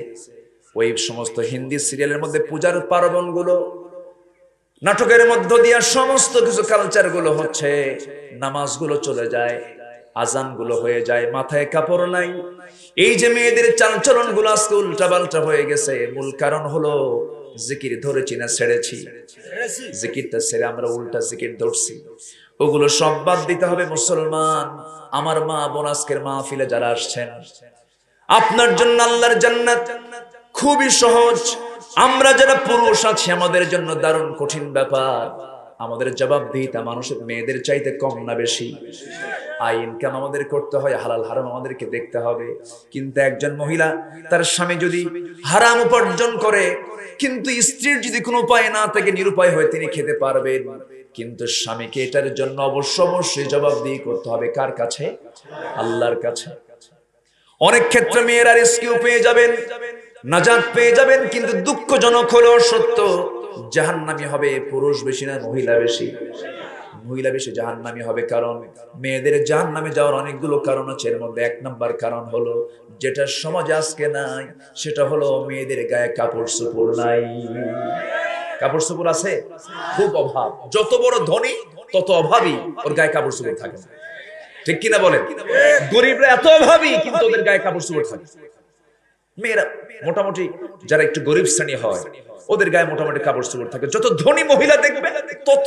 ওই সমস্ত হিন্দি সিরিয়ালের মধ্যে পূজার পার্বণ গুলো, নাটকের মধ্য দিয়ে সমস্ত কিছু কালচার গুলো হচ্ছে। নামাজগুলো চলে যায়, আজান গুলো হয়ে যায়, মাথায় কাপড় নাই। এই যে মেয়েদের চালচলন গুলো আজকে উল্টা পাল্টা হয়ে গেছে, মূল কারণ হলো জিকির ধরেছি না ছেড়েছি? জিকিরটা ছেড়ে আমরা উল্টা জিকির ধরছি। ওগুলো সব বাদ দিতে হবে মুসলমান। আমার মা বোন, আজকের মাহফিলে যারা আসছেন, আপনার জন্য আল্লাহর জান্নাত খুবই সহজ। আমরা যারা পুরুষ আছি, আমাদের জন্য দারুণ কঠিন ব্যাপার। আমাদের জবাবদিহিতা মানুষের মেয়েদের চাইতে কম না বেশি? আয় ইনকাম আমাদের করতে হয়, হালাল হারাম আমাদেরকে দেখতে হবে। কিন্তু একজন মহিলা, তার স্বামী যদি হারাম উপার্জন করে, কিন্তু স্ত্রীর যদি কোনো উপায় না থাকে, নিরুপায় হয়ে তিনি খেতে পারবেন, কিন্তু স্বামীকে এটার জন্য অবশ্যই জবাবদিহি করতে হবে। কার কাছে? আল্লাহর কাছে। অনেক ক্ষেত্রে মেয়েরা রেস্কিউ পেয়ে যাবেন, নাজাত পেয়ে যাবেন, কিন্তু দুঃখজনক হলেও সত্য, জাহান্নামী হবে পুরুষ বেশি না মহিলা বেশি? মহিলা বেশি জাহান্নামী হবে। কারণ মেয়েদের জাহান্নামে যাওয়ার অনেকগুলো কারণ আছে। এর মধ্যে 1 নাম্বার কারণ হলো, যেটা সমাজে আজকে নাই, সেটা হলো মেয়েদের গায়ে কাপড় চোপড় নাই। কাপড় চোপড় আছে, খুব অভাব। যত বড় ধনী তত অভাবী, ওর গায়ে কাপড় চোপড় থাকে না। ঠিক কিনা বলেন? গরিবরা এত অভাবী, কিন্তু ওদের গায়ে কাপড় চোপড় থাকে। মেয়েরা মোটামুটি যারা একটু গরিব শ্রেণী হয়, ওদের গায়ে মোটামুটি কাপড় চোপড় থাকে। যত ধনী মহিলা দেখবে তত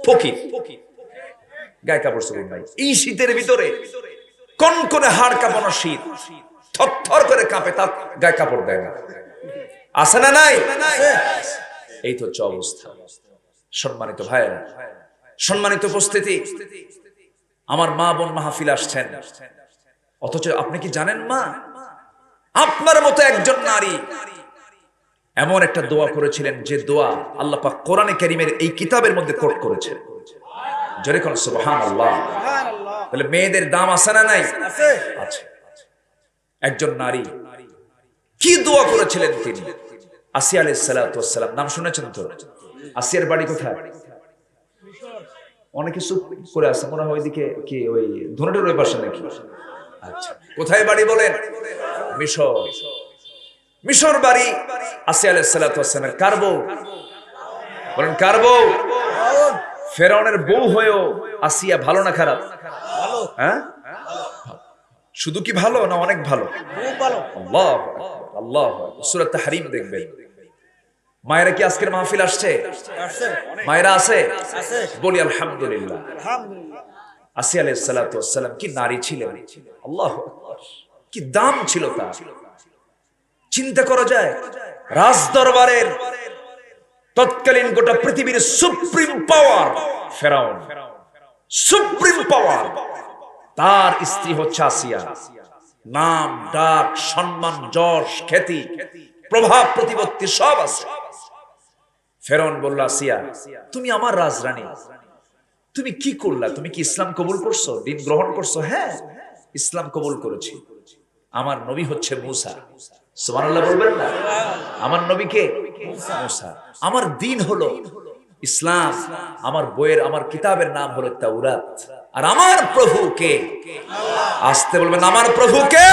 ফকির, গায়ে কাপড় চোপড় নাই। এই শীতের ভিতরে কনকনে হাড় কাঁপানো শীত, থরথর করে কাঁপে, তার গায়ে কাপড় দেয় না। আছে না নাই? এই তো হচ্ছে অবস্থা। সম্মানিত ভাইয়েরা, সম্মানিত উপস্থিতি, আমার মা বোন মাহফিল আসছেন, অথচ আপনি কি জানেন মা, আপনার মতো একজন নারী এমন একটা দোয়া করেছিলেন, যে দোয়া আল্লাহ পাক কোরআনে কারীমের এই কিতাবের মধ্যে কোট করেছেন। জোরে কোন সুবহানাল্লাহ। তাহলে মেয়েদের দাম আছে না নাই? আছে। একজন নারী কি দোয়া করেছিলেন তিনি? আসিয়া আলাইহিস সালাতু ওয়াস সালাম, নাম শুনেছেন তো? আসিয়ার বাড়ি কোথায়? অনেকে চুপ করে আছে, মনে হয় ওইদিকে কি ওই ধনুটের ওই পাশে নাকি? আচ্ছা, কোথায় বাড়ি বলেন? মিশর। মিশর বাড়ি আসিয়া আলাইহিস সালাতু ওয়াস সালামের। কার বউ বলেন? কার বউ? ফেরাউনের বউ হয়েও আসিয়া ভালো না খারাপ? হ্যাঁ, শুধু কি ভালো না অনেক ভালো? আল্লাহ আল্লাহ। সূরা তাহরীম দেখবেন। মায়েরা কি আজকের মাহফিল আসছে? মায়েরা আছে? বলি আলহামদুলিল্লাহ। আসিয়া আলাইহিস সালাতু ওয়াস সালাম কি নারী ছিলেন! আল্লাহু আকবার, কি দাম ছিল তার! চিন্তা করা যায়, রাজ দরবারের তৎকালীন গোটা পৃথিবীর সুপ্রিম পাওয়ার ফেরাউন, সুপ্রিম পাওয়ার, তার স্ত্রী হচ্ছে আসিয়া। নাম, ডাক, সম্মান, যশ, খ্যাতি, প্রভাব, প্রতিপত্তি সব আছে। ফেরাউন বলল, আসিয়া তুমি আমার রাজরানী, তুমি কি করলা? তুমি কি ইসলাম কবুল করছো? দিন গ্রহণ করছো? হ্যাঁ, ইসলাম কবুল করেছি। আমার নবী হচ্ছে মূসা। সুবহানাল্লাহ বলবেন না? আমার নবীকে মূসা। আমার দিন হলো ইসলাম। আমার বইয়ের, আমার কিতাবের নাম হলো তাওরাত। আর আমার প্রভু কে? আসতে বলবেন, আমার প্রভু কে?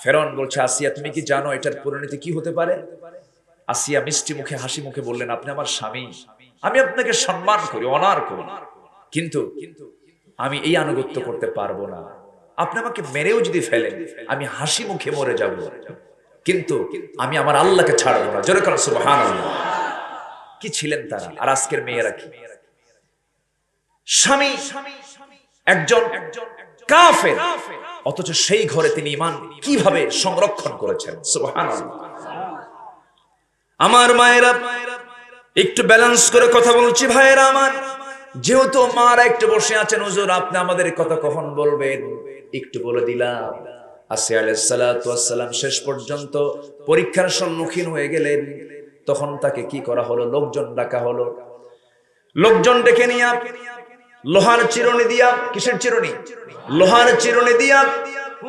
ফেরাউন বলছে, আসিয়া তুমি কি জানো এটার পরিণতি কি হতে পারে? আসিয়া মিষ্টি মুখে হাসি মুখে বললেন, আপনি আমার স্বামী, আমি আপনাকে সম্মান করি, অনার করি, কিন্তু আমি এই আনুগত্য করতে পারবো না। আপনি আমাকে মেরেও যদি ফেলেন আমি হাসি মুখে মরে যাব, কিন্তু আমি আমার আল্লাহকে ছাড়বো না। জোরে বলেন সুবহানাল্লাহ। কি ছিলেন তারা! আর আজকের মেয়েরা কি? স্বামী একজন কাফের, অথচ সেই ঘরে তিনি ঈমান কিভাবে সংরক্ষণ করেছেন! সুবহানাল্লাহ। আমার মায়েরা, একটু ব্যালেন্স করে কথা বলছি ভাইয়েরা আমার। যেহেতু মারা একটু বসে আছেন, হুজুর আপনি আমাদের কথা কখন বলবেন, একটু বলে দিলাম। আসিয়া আলাইহিস সালাতু ওয়াস সালাম শেষ পর্যন্ত পরীক্ষার সম্মুখীন হয়ে গেলেন। তখন তাকে কি করা হলো? লোকজন ডাকা হলো। লোকজন ডেকে নিয়ে লোহার চিরুনি দিয়া, কিসের চিরুনি? লোহার চিরুনি দিয়া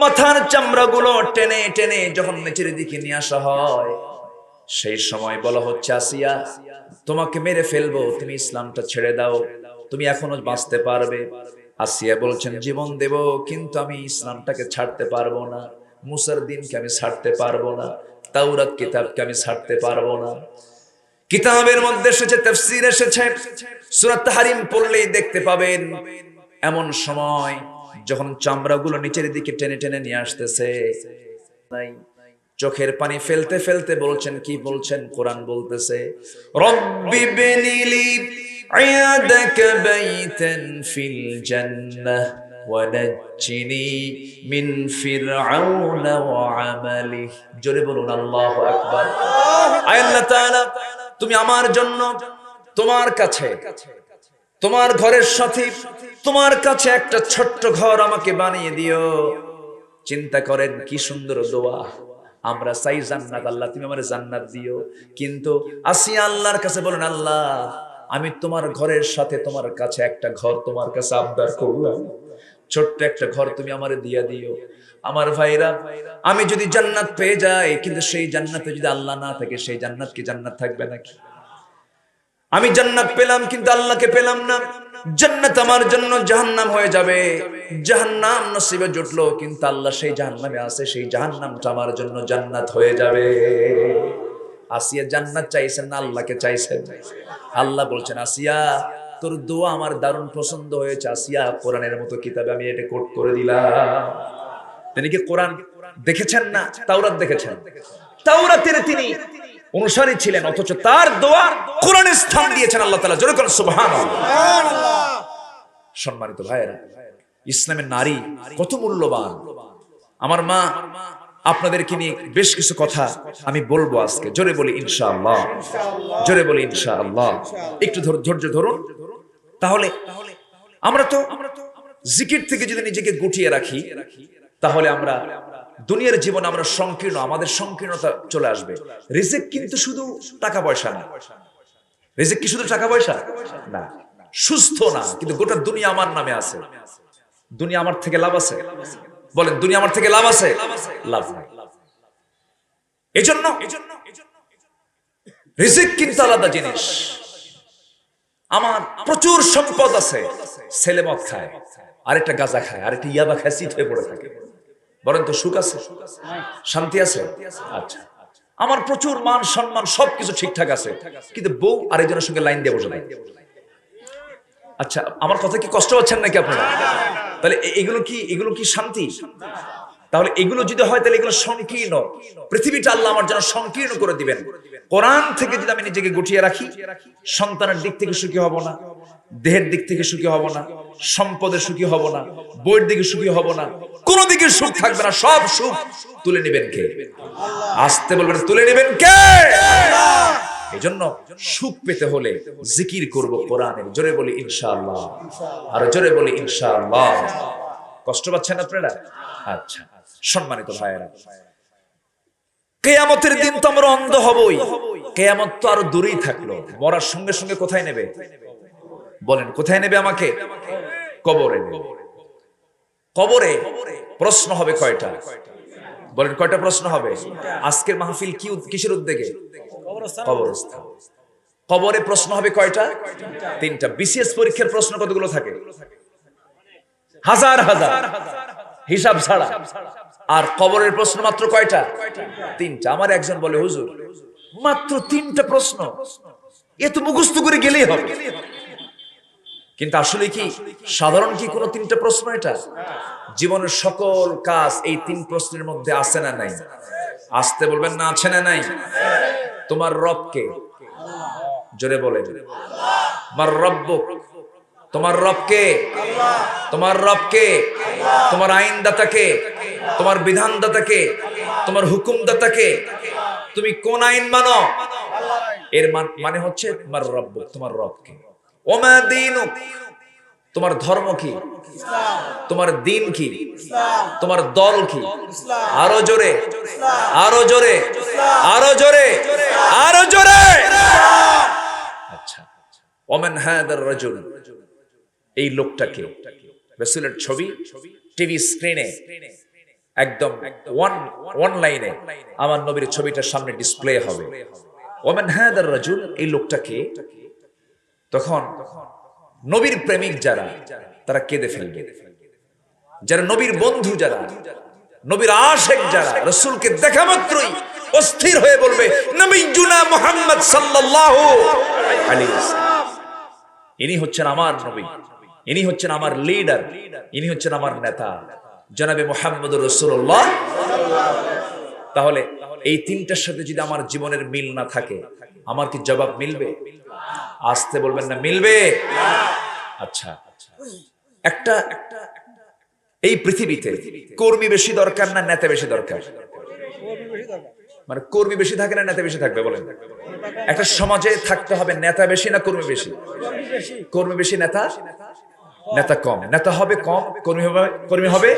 মাথার চামড়াগুলো টেনে টেনে যখন নিচের দিকে নিয়ে আসা হয়, সেই সময় বলা হচ্ছে, আসিয়া তোমাকে মেরে ফেলবো, তুমি ইসলামটা ছেড়ে দাও, তুমি এখনো বাঁচতে পারবে। আসিয়া বলছেন, জীবন দেব, কিন্তু আমি ইসলামটাকে ছাড়তে পারবো না, মুসার দিনকে আমি ছাড়তে পারবো না, তাওরাত কিতাবকে আমি ছাড়তে পারবো না। কিতাবের মধ্যে এসেছে, তাফসীর এসেছে, সূরা তাহরিম পড়লেই দেখতে পাবেন, এমন সময় যখন চামড়াগুলো নিচের দিকে টেনে টেনে নিয়ে আসতেছে, চোখের পানি ফেলতে ফেলতে বলছেন, কি বলছেন? কোরআন বলতেছে, রব্বি বিনিলি ইয়াদাকা বাইতান ফিল জান্নাহ ওয়া নাজ্জিনি মিন ফিরআউনা ওয়া আমালিহি। জোরে বলুন আল্লাহু আকবার। আল্লাহ তাআলা, তুমি আমার জন্য তোমার কাছে, তোমার ঘরের সাথে তোমার কাছে একটা ছোট্ট ঘর আমাকে বানিয়ে দিও। চিন্তা করেন কি সুন্দর দোয়া। আমরা চাই জান্নাত, আল্লাহ তুমি আমার জান্নাত দিও। কিন্তু আসিয়া আল্লাহর কাছে বলেন, আল্লাহ আমি তোমার ঘরের সাথে তোমার কাছে একটা ঘর তোমার কাছে আবদার করলাম, ছোট্ট একটা ঘর তুমি আমারে দিয়া দিও। আমার ভাইরা, আমি যদি জান্নাত পেয়ে যাই, কিন্তু সেই জান্নাতে যদি আল্লাহ না থাকে, সেই জান্নাত কি জান্নাত থাকবে নাকি? আমি জান্নাত পেলাম কিন্তু আল্লাহকে পেলাম না, জান্নাত আমার জন্য জাহান্নাম হয়ে যাবে। জাহান্নাম নসিবে জুটলো, কিন্তু আল্লাহ সেই জাহান্নামে আছে, সেই জাহান্নামটা আমার জন্য জান্নাত হয়ে যাবে। আসিয়া জান্নাত চাইছেন না আল্লাহকে চাইছেন? আল্লাহ বলছেন, আসিয়া তোর দোয়া আমার দারুণ পছন্দ হয়েছে, আসিয়া কোরআনের মতো কিতাবে আমি এটা কোট করে দিলাম। তিনি কি কোরআন দেখেছেন না তাওরাত দেখেছেন? তাওরাতের তিনি অনুসারী ছিলেন, অথচ তার দোয়া কোরআনে স্থান দিয়েছেন আল্লাহ তাআলা। জোরে বলেন সুবহানাল্লাহ। সম্মানিত ভাইয়েরা, ইসলামের নারী কত মূল্যবান। আমার মা আপনাদেরকে নিয়ে বেশ কিছু কথা আমি বলবো আজকে। জোরে বলি ইনশাআল্লাহ, জোরে বলি ইনশাআল্লাহ। একটু ধৈর্য ধরুন। তাহলে আমরা তো জিকির থেকে যদি নিজেকে গুটিয়ে রাখি, তাহলে আমরা দুনিয়ার জীবন আমরা সংকীর্ণ, আমাদের সংকীর্ণতা চলে আসবে। রিজিক কিন্তু শুধু টাকা পয়সা না। রিজিক কি শুধু টাকা পয়সা না, সুস্থ না, কিন্তু গোটা দুনিয়া আমার নামে আছে। দুনিয়া আমার থেকে লাভ আছে? বলেন, দুনিয়া আমার থেকে লাভ আছে? লাভ নাই। এজন্য রিজিক কিন্তু আলাদা জিনিস। আমার প্রচুর সম্পদ আছে, ছেলে মদ খায়, আরেকটা গাঁজা খায়, আরেকটা ইয়াবা খায়, সিট হয়ে পড়ে থাকে, বলেন তো সুখ আছে? শান্তি আছে? আচ্ছা, আমার প্রচুর মান সম্মান সবকিছু ঠিকঠাক আছে, কিন্তু বউ আরেকজনের সঙ্গে লাইন দিয়ে বসে থাকে। আচ্ছা, আমার কথা কি কষ্ট পাচ্ছেন নাকি আপনারা? তাহলে এগুলো কি শান্তি? তাহলে এগুলো যদি হয়, তাহলে এগুলো সংকীর্ণ। পৃথিবীটা আল্লাহ আমার জন্য সংকীর্ণ করে দিবেন। কোরআন থেকে যদি আমি নিজেকে গুটিয়ে রাখি, সন্তানের দিক থেকে সুখী হব না, দেহের দিক থেকে সুখী হব না, সম্পদের সুখী হব না, বইয়ের দিকে সুখী হব না, কোন দিকে সুখ থাকবে না। সব সুখ তুলে নেবেন কে? আসতে বলবেন, তুলে নেবেন কে? এই জন্য সুখ পেতে হলে জিকির করব কোরআনের। জোরে বলি ইনশাআল্লাহ, আর জোরে বলি ইনশাআল্লাহ। কষ্ট পাচ্ছেন আপনারা? আচ্ছা, সম্মানিত ভাইয়েরা, কিয়ামতের দিন তো আমরা অন্ধ হবই। কিয়ামত তো আরো দূরেই থাকলো, মরার সঙ্গে সঙ্গে কোথায় নেবে? বলেন, কোথায় নেবে আমাকে? কবরে। কবরে প্রশ্ন হবে কয়টা? বলেন, কয়টা প্রশ্ন হবে? আজকের মাহফিল কিসের উদ্যোগে? কবরস্থান। কবরে প্রশ্ন হবে কয়টা? তিনটা। বিসিএস পরীক্ষার প্রশ্ন কতগুলো থাকে? হাজার হাজার, হিসাব ছাড়া। আর কবরের প্রশ্ন মাত্র কয়টা? তিনটা। আমার একজন বলে, হুজুর মাত্র তিনটা প্রশ্ন, এ তো মুখস্থ করে গেলেই হবে। কিন্তু আসলে কি সাধারণ কি কোনো তিনটা প্রশ্ন? এটা জীবনের সকল কাজ এই তিন প্রশ্নের মধ্যে আছে না নাই? আসতে বলবেন না, আছে না নাই? তোমার রব কে? জোরে বলে। তোমার রব, তোমার রব কে? তোমার রব কে? তোমার আইনদাতা কে? তোমার বিধানদাতা কে? তোমার হুকুমদাতা কে? তুমি কোন আইন মানো? এর মানে হচ্ছে তোমার রব, তোমার রব কে। ওমা দীনুক, তোমার ধর্ম কি? তোমার দিন কি? তোমার দল কি? আরো জোরে, আরো জোরে, আরো জোরে, আরো জোরে। আচ্ছা, ওমান হাদার রাজুল, এই লোকটাকে। রাসূলের ছবি টিভি স্ক্রিনে একদম ওয়ান লাইনে আমার নবীর ছবিটার সামনে ডিসপ্লে হবে। ওমান হাদার রাজুল, এই লোকটাকে। তখন নবীর প্রেমিক যারা, তারা কেঁদে ফেলবে। যারা নবীর বন্ধু, যারা নবীর আশিক, যারা রাসূলকে দেখা মাত্রই অস্থির হয়ে বলবে, নবিয়ুনা মুহাম্মদ সাল্লাল্লাহু আলাইহি ওয়াসাল্লাম, ইনি হচ্ছেন আমার নবী, ইনি হচ্ছেন আমার লিডার, ইনি হচ্ছেন আমার নেতা জনাবে মুহাম্মদুর রাসূলুল্লাহ। তাহলে এই তিনটার সাথে যদি আমার জীবনের মিল না থাকে, আমার কি জবাব মিলবে? আসতে বলবেন না, মিলবে? আচ্ছা, একটা এই পৃথিবীতে কর্মী বেশি দরকার না নেতা বেশি দরকার? মানে কর্মী বেশি থাকে না নেতা বেশি থাকবে? বলেন। একটা সমাজে থাকতে হবে নেতা বেশি না কর্মী বেশি? কর্মী বেশি, নেতা কম। নেতা হবে কম, কর্মী হবে।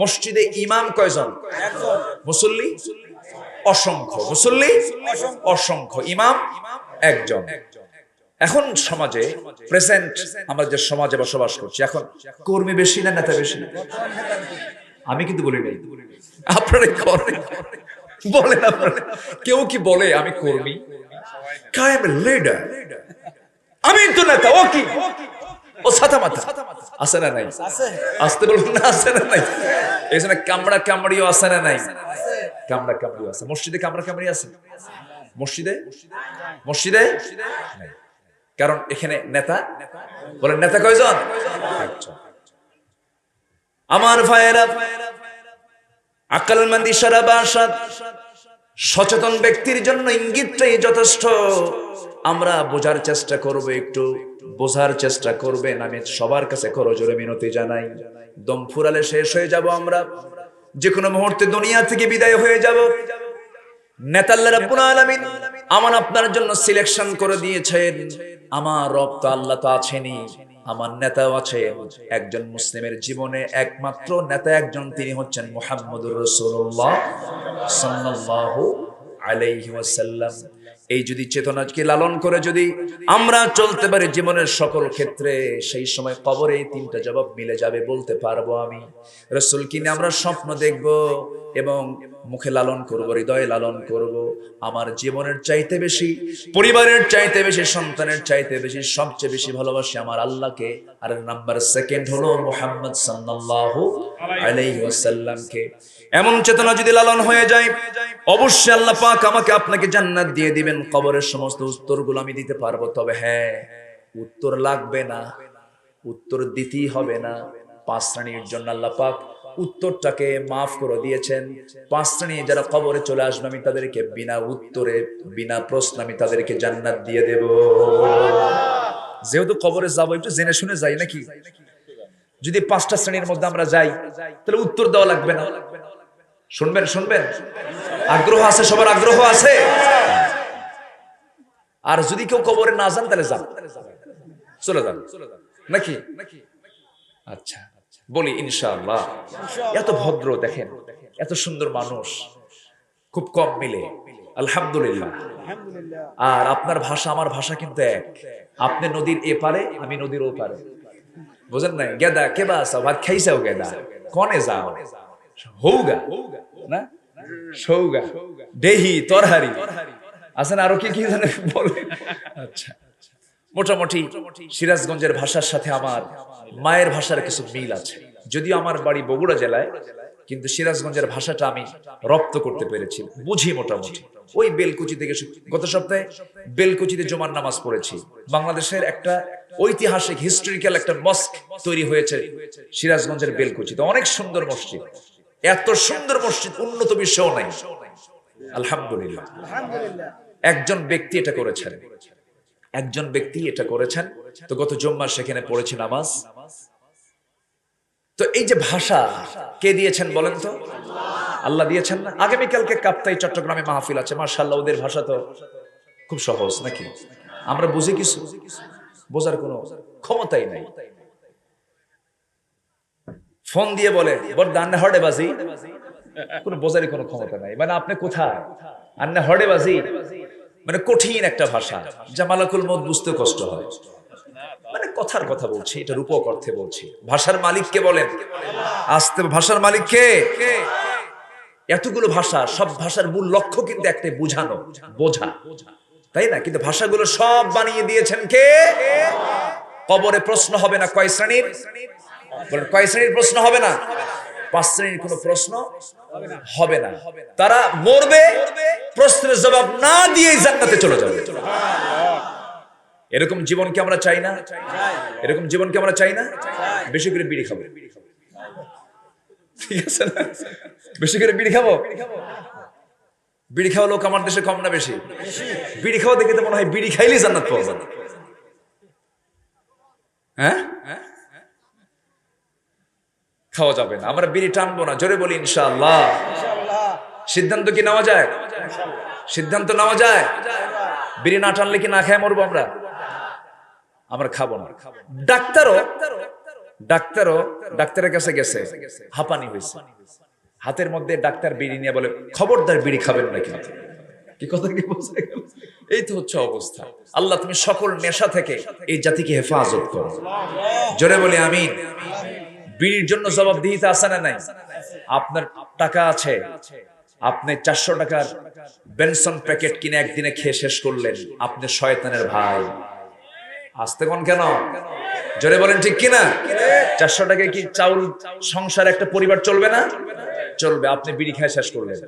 মসজিদে ইমাম কয়জন? মুসল্লি অসংখ্য, মুসল্লি অসংখ্য, ইমাম একজন। এখন সমাজে প্রেজেন্ট আমরা যে সমাজে বসবাস করছি, এখন কর্মী বেশি না নেতা বেশি? আমি কিন্তু বলি নাই, আপনারা বলেন। আপনারা কেউ কি বলে আমি কর্মী? কায়েম লিডার, আমি তো নেতা। ও কি? ও ছাতা মাথা আছে না নাই? আসতে বলুন না, আছে না নাই? এই জন্য কামড়া কামড়িও আছে না নাই? কামড়া কামড়িও আছে। মসজিদে কামড়া কামড়ি আছে? মসজিদে নাই। কারণ এখানে নেতা, বলেন নেতা কয়জন? একজন। আমার ভাইয়েরা, আকলমন্দ ইশারা বাসাত, সচেতন ব্যক্তির জন্য ইঙ্গিতটাই যথেষ্ট। আমরা বোঝার চেষ্টা করব, একটু বোঝার চেষ্টা করবেন। আমি সবার কাছে করজোরে মিনতি জানাই, দম ফুরালে শেষ হয়ে যাব আমরা, যে কোনো মুহূর্তে দুনিয়া থেকে বিদায় হয়ে যাব। নেতা আল্লাহ রাব্বুল আলামিন আমার আপনার জন্য সিলেকশন করে দিয়েছেন। আমার রব তো আল্লাহ তো আছেনই, আমার নেতাও আছেন। একজন মুসলিমের জীবনে একমাত্র নেতা একজন, তিনি হচ্ছেন মুহাম্মদুর রাসূলুল্লাহ সাল্লাল্লাহু আলাইহি ওয়াসাল্লাম। এই যদি চেতনাকে লালন করে যদি আমরা চলতে পারি জীবনের সকল ক্ষেত্রে, সেই সময় কবরে এই তিনটা জবাব মিলে যাবে। বলতে পারবো আমি রাসূলকে নিয়ে আমরা স্বপ্ন দেখব এবং মুখে লালন করব, হৃদয়ে লালন করব। আমার জীবনের চাইতে বেশি, পরিবারের চাইতে বেশি, সন্তানের চাইতে বেশি, সবচেয়ে বেশি ভালোবাসি আমার আল্লাহকে। আর নাম্বার সেকেন্ড হলো মুহাম্মদ সাল্লাল্লাহু আলাইহি ওয়াসাল্লামকে। এমন চেতনা যদি লালন হয়ে যায়, অবশ্যই আল্লাহ পাক আমাকে আপনাকে জান্নাত দিয়ে দিবেন। কবরের সমস্ত উত্তরগুলো আমি দিতে পারবো। তবে হ্যাঁ, উত্তর লাগবে না, উত্তর দিতেই হবে না। 5 শ্রেণীর জন্য আল্লাহ পাক উত্তরটাকে মাফ করে দিয়েছেন। 5 শ্রেণী যারা কবরে চলে আসবে, আমি তাদেরকে বিনা উত্তরে, বিনা প্রশ্ন আমি তাদেরকে জান্নাত দিয়ে দেব। যেহেতু কবরে যাবো, একটু জেনে শুনে যাই নাকি? যদি 5টা শ্রেণীর মধ্যে আমরা যাই, তাহলে উত্তর দেওয়া লাগবে না। শুনবেন, আগ্রহ আছে? সবার আগ্রহ আছে? আর যদি কেউ কবরে না যান, তাহলে যান, চলে যান নাকি? আচ্ছা, বলি ইনশাআল্লাহ। এত ভদ্র, দেখেন এত সুন্দর মানুষ, খুব কম মিলে। আলহামদুলিল্লাহ। আর আপনার ভাষা আমার ভাষা কিন্তু এক। আপনি নদীর এপারে, আমি নদীর ওপারে, বুঝেন না? গেদা কেবা আসাও, ভাত খাইছাও গেদা, কনে যাও হৌগা না সৌগা, দেহি তরহারি, আছেন আরো কি কি জানে বলে। আচ্ছা, মোটামুটি সিরাজগঞ্জের ভাষার সাথে আমার মায়ের ভাষার কিছু মিল আছে, যদিও আমার বাড়ি বগুড়া জেলায়, কিন্তু সিরাজগঞ্জের ভাষাটা আমি রপ্ত করতে পেরেছি, বুঝি মোটামুটি। ওই বেলকুচি থেকে গত সপ্তাহে বেলকুচিতে জুমার নামাজ পড়েছি। বাংলাদেশের একটা ঐতিহাসিক হিস্টোরিক্যাল একটা মস্ক তৈরি হয়েছে সিরাজগঞ্জের বেলকুচিতে, অনেক সুন্দর মসজিদ। এত সুন্দর মসজিদ উন্নত বিশ্বেও নাই, আলহামদুলিল্লাহ। একজন ব্যক্তি এটা করেছেন, একজন ব্যক্তি এটা করেছেন। তো গত জুম্মার সেখানে পড়েছি নামাজ। তো এই যে ভাষা কে দিয়েছেন বলেন তো? আল্লাহ দিয়েছেন না? আগামীকালকে কাপ্তাই চট্টগ্রামে মাহফিল আছে, মাশাআল্লাহ। ওদের ভাষা তো খুব সহজ নাকি? আমরা বুঝি কিছু? বোঝার কোনো ক্ষমতাই নাই। ফোন দিয়ে বলে বড় আন্না হড়ে বাজি, কোনো বোঝারই কোনো ক্ষমতা নাই। মানে আপনি কোথায়? আন্না হড়ে বাজি মানে কঠিন একটা ভাষা, যা মালাকুল মউত বুঝতে কষ্ট হয়। মানে কথার কথা বলছি, এটা রূপক অর্থে বলছি। ভাষার মালিক কে বলেন? আস্তে, ভাষার মালিক কে? এতগুলো ভাষা, সব ভাষার মূল লক্ষ্য কিন্তু একটাই, বুঝানো, বোঝা, তাই না? কিন্তু ভাষাগুলো সব বানিয়ে দিয়েছেন কে? কবরে প্রশ্ন হবে না কয় শ্রেণীর? বলেন কয় শ্রেণীর প্রশ্ন হবে না? 5 শ্রেণীর কোনো প্রশ্ন হবে না। তারা মরবে, প্রশ্নের জবাব না দিয়েই জান্নাতে চলে যাবে। এরকম জীবনকে আমরা চাই না? এরকম জীবনকে আমরা চাই না? বেশি করে বিড়ি খাবো, ঠিক আছে না? বেশি করে বিড়ি খাবো। বিড়ি খাওয়া লোক আমার দেশে কম না বেশি? বিড়ি খাওয়া দেখে তো মনে হয় বিড়ি খাইলেই জান্নাত পাওয়া যাবে। হ্যাঁ, খাওয়া যাবে না, আমরা বিড়ি টানবো না। জোরে বলি ইনশাআল্লাহ। সিদ্ধান্ত কি নেওয়া যায়? সিদ্ধান্ত নেওয়া যায়। বিড়ি না টানলে কি না খেয়ে মরবো আমরা? আমরা খাবো না। ডাক্তারের কাছে গেছে, হাঁপানি হয়েছে, হাতের মধ্যে ডাক্তার বিড়ি নিয়ে বলে খবরদার বিড়ি খাবেন না। কিন্তু কি কথা কি বলছে? এই তো হচ্ছে অবস্থা। আল্লাহ তুমি সকল নেশা থেকে এই জাতিকে হেফাজত করো। জোরে বলি আমিন। বিড়ির জন্য জবাবদিহিতা আছে না নাই? আপনার টাকা আছে, আপনি 400 টাকার বেনসন প্যাকেট কিনে একদিনে খেয়ে শেষ করলেন, আপনি শয়তানের ভাই। আসতে কোন কেন? জোরে বলেন ঠিক কিনা? 400 টাকায় কি চাউল সংসার একটা পরিবার চলবে না? চলবে। আপনি বিড়ি খায় শেষ করলেন।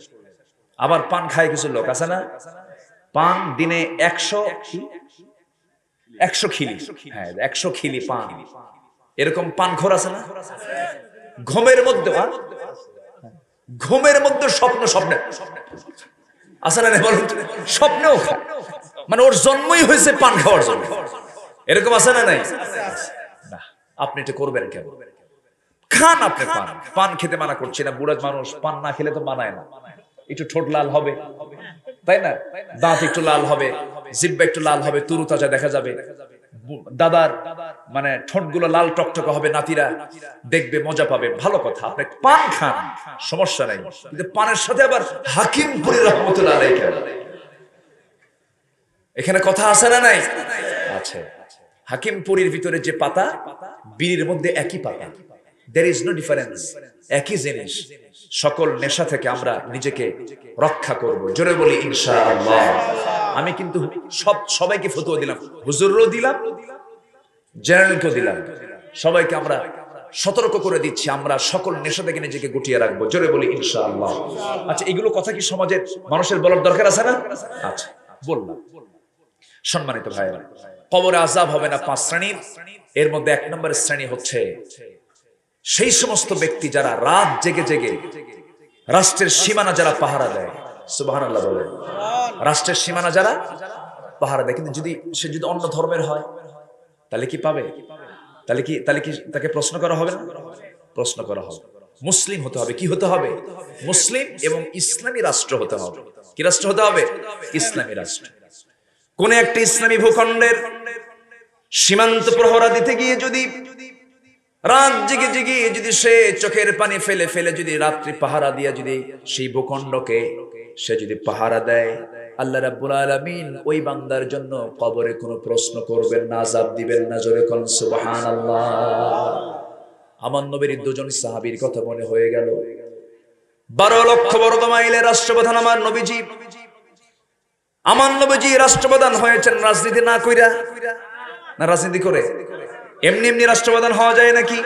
আবার পান খায় কিছু লোক আছে না? পান দিনে 100 খিলি, হ্যাঁ 100 খিলি পান। এরকম পানখোর আছে না? ঘুমের মধ্যে স্বপ্নে আছে না? স্বপ্নেও খায়, মানে ওর জন্মই হয়েছে পান খাওয়ার জন্য। এরকম আছে না নাই? না। আপনি এটা করবেন কেন? খান আপনি পান, পান খেতে মানা করছি না। বুড়া মানুষ পান না খেলে তো মানায় না। একটু ঠোঁট লাল হবে, তাই না? দাঁত একটু লাল হবে, জিহ্বা একটু লাল হবে, তুরু তাজা দেখা যাবে। দাদার মানে ঠোঁটগুলো লাল টকটকে হবে, নাতিরা দেখবে, মজা পাবে। ভালো কথা, আপনি পান খান, সমস্যা নাই। কিন্তু পানের সাথে আবার হাকিমপুরি রহমতুল্লাহ আলাইহি কেন? এখানে কথা আছে না নাই? আছে। হাকিমপুরীর ভিতরে যে পাতা, বিড়ির মধ্যে একই পাতা, there is no difference, একই জিনিস। সকল নেশা থেকে আমরা নিজেকে রক্ষা করব। জোরে বলি ইনশাআল্লাহ। আমি কিন্তু সবাইকে ফতোয়া দিলাম, হুজুরও দিলাম, জেনারেলকেও দিলাম, সবাইকে আমরা সতর্ক করে দিচ্ছি, আমরা সকল নেশা থেকে নিজেকে গুটিয়ে রাখবো। জোরে বলি ইনশাআল্লাহ। আচ্ছা, এগুলো কথা কি সমাজের মানুষের বলার দরকার আছে না? আচ্ছা, বললাম। সম্মানিত ভাইরা, কবরে আযাব হবে না 5 শ্রেণীর। এর মধ্যে 1 নম্বরের শ্রেণী হচ্ছে সেই সমস্ত ব্যক্তি যারা রাত জেগে জেগে রাষ্ট্রের সীমানা যারা পাহারা দেয়। সুবহানাল্লাহ বলেন। রাষ্ট্রের সীমানা যারা পাহারা দেয়, কিন্তু সে যদি অন্য ধর্মের হয় তাহলে কি পাবে? তাহলে কি তাকে প্রশ্ন করা হবে না? প্রশ্ন করা হবে। মুসলিম হতে হবে। কি হতে হবে? মুসলিম এবং ইসলামী রাষ্ট্র হতে হবে। কি রাষ্ট্র হতে হবে? ইসলামী রাষ্ট্র। কোন একটা ইসলামী ভূখণ্ডের সীমান্ত প্রহরা দিতে গিয়ে যদি রাত জেগে জেগে যদি সে চোখের পানি ফেলে ফেলে যদি রাত্রি পাহারা দিয়া যদি সেই ভূখণ্ডকে সে যদি পাহারা দেয়, আল্লাহ রাব্বুল আলামিন ওই বান্দার জন্য কবরে কোনো প্রশ্ন করবেন না, আযাব দিবেন না। জোরে কোন সুবহানাল্লাহ। আমার নবীর 2জন সাহাবীর কথা মনে হয়ে গেল। 12 লক্ষ বর্গ মাইলের রাষ্ট্রপ্রধান আমার নবীজি, আমার নবীজি রাষ্ট্রপ্রধান হয়েছেন রাজনীতি না কইরা, না রাজনীতি করে? এমনি এমনি রাষ্ট্রপ্রধান হওয়া যায় নাকি?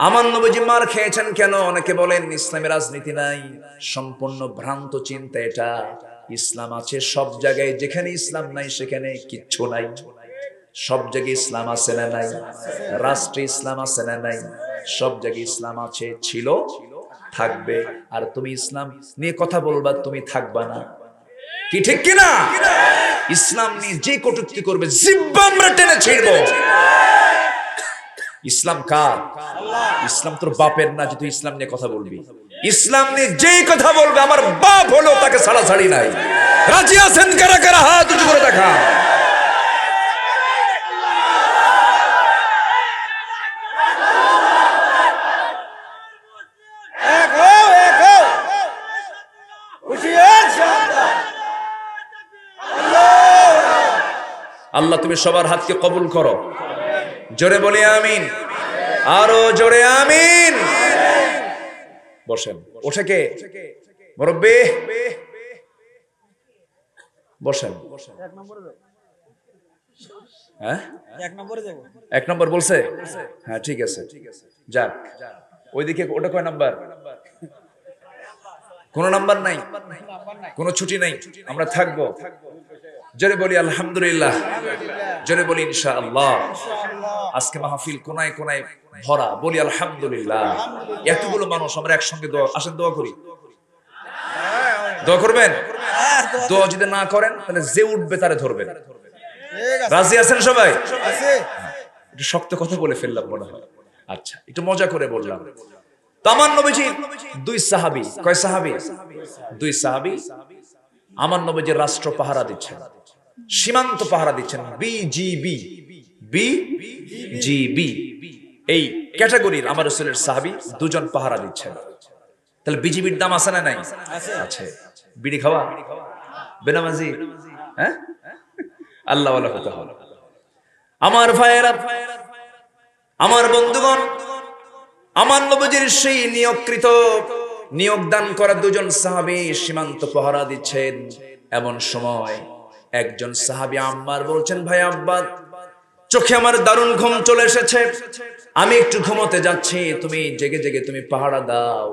আমার নবীজি মার খেয়েছেন কেন? অনেকে বলেন ইসলামে রাজনীতি নাই, সম্পূর্ণ ভ্রান্ত চিন্তা এটা। ইসলাম আছে সব জায়গায়, যেখানে ইসলাম নাই সেখানে কিচ্ছু নাই। সব জায়গায় ইসলাম আছে না নাই? রাষ্ট্রে ইসলাম আছে না নাই? সব জায়গায় ইসলাম আছে, ছিল, থাকবে। আর তুমি ইসলাম নিয়ে কথা বলবা, তুমি থাকবা না। কি ঠিক কিনা? ইসলাম নিয়ে যে কটূক্তি করবে জিহ্বা আমরা টেনে ছিড়বো। ইসলাম কার? ইসলাম তোর বাপের না যে তুই ইসলাম নিয়ে কথা বলবি। ইসলাম নিয়ে যেই কথা বলবে আমার বাপ হলো তাকে ছাড়াছাড়ি নাই। রাজি আছেন কারা কারা? হাত উঁচু করে দেখা। আল্লাহ তুমি সবার হাতকে কবুল করো। জোরে বলি আমিন, আরো জোরে আমিন। বসেন। ওঠে কে? মুরব্বি বসেন। হ্যাঁ, এক নম্বর বলছে? হ্যাঁ ঠিক আছে, যাক। ওইদিকে ওটা কয় নাম্বার? কোন নাম্বার নাই, কোন ছুটি নাই, আমরা থাকবো। জোরে বলি আলহামদুলিল্লাহ, জোরে বলি ইনশাআল্লাহ। আজকে মাহফিল কোনায় কোনায় ভরা, বলি আলহামদুলিল্লাহ। এতগুলো মানুষ আমরা একসঙ্গে আসেন দোয়া করি। দোয়া করবেন? দোয়া যদি না করেন তাহলে যে উঠবে তারে ধরবেন। রাজি আছেন সবাই? একটু শক্ত কথা বলে ফেললাম মনে হয়। আচ্ছা, একটু মজা করে বললাম। আমার নবীজি দুই সাহাবী, কয় সাহাবী? দুই সাহাবী আমার নবীজি রাষ্ট্র পাহারা দিচ্ছেন, সীমান্ত পাহারা দিচ্ছেন। বিজিবি, বিজিবি এই ক্যাটাগরির আমার রাসূলের সাহাবী দুজন পাহারা দিচ্ছেন। তাহলে বিজিবির দাম আছে না নাই? আছে। বিড়ি খাওয়া, বেনামাজি, হ্যাঁ, আল্লাহ ওয়ালা হতে হবে। আমার ভাইয়েরা, আমার বন্ধুগণ, আমার নবীজির সেই নিয়োগদান করা দুজন সাহাবী সীমান্ত পাহারা দিচ্ছেন। এমন সময় একজন সাহাবী আম্মার বলছেন, ভাই আব্বাস, চোখে আমার দারুণ ঘুম চলে এসেছে, আমি একটু ঘুমোতে যাচ্ছি, তুমি জেগে জেগে তুমি পাহারা দাও।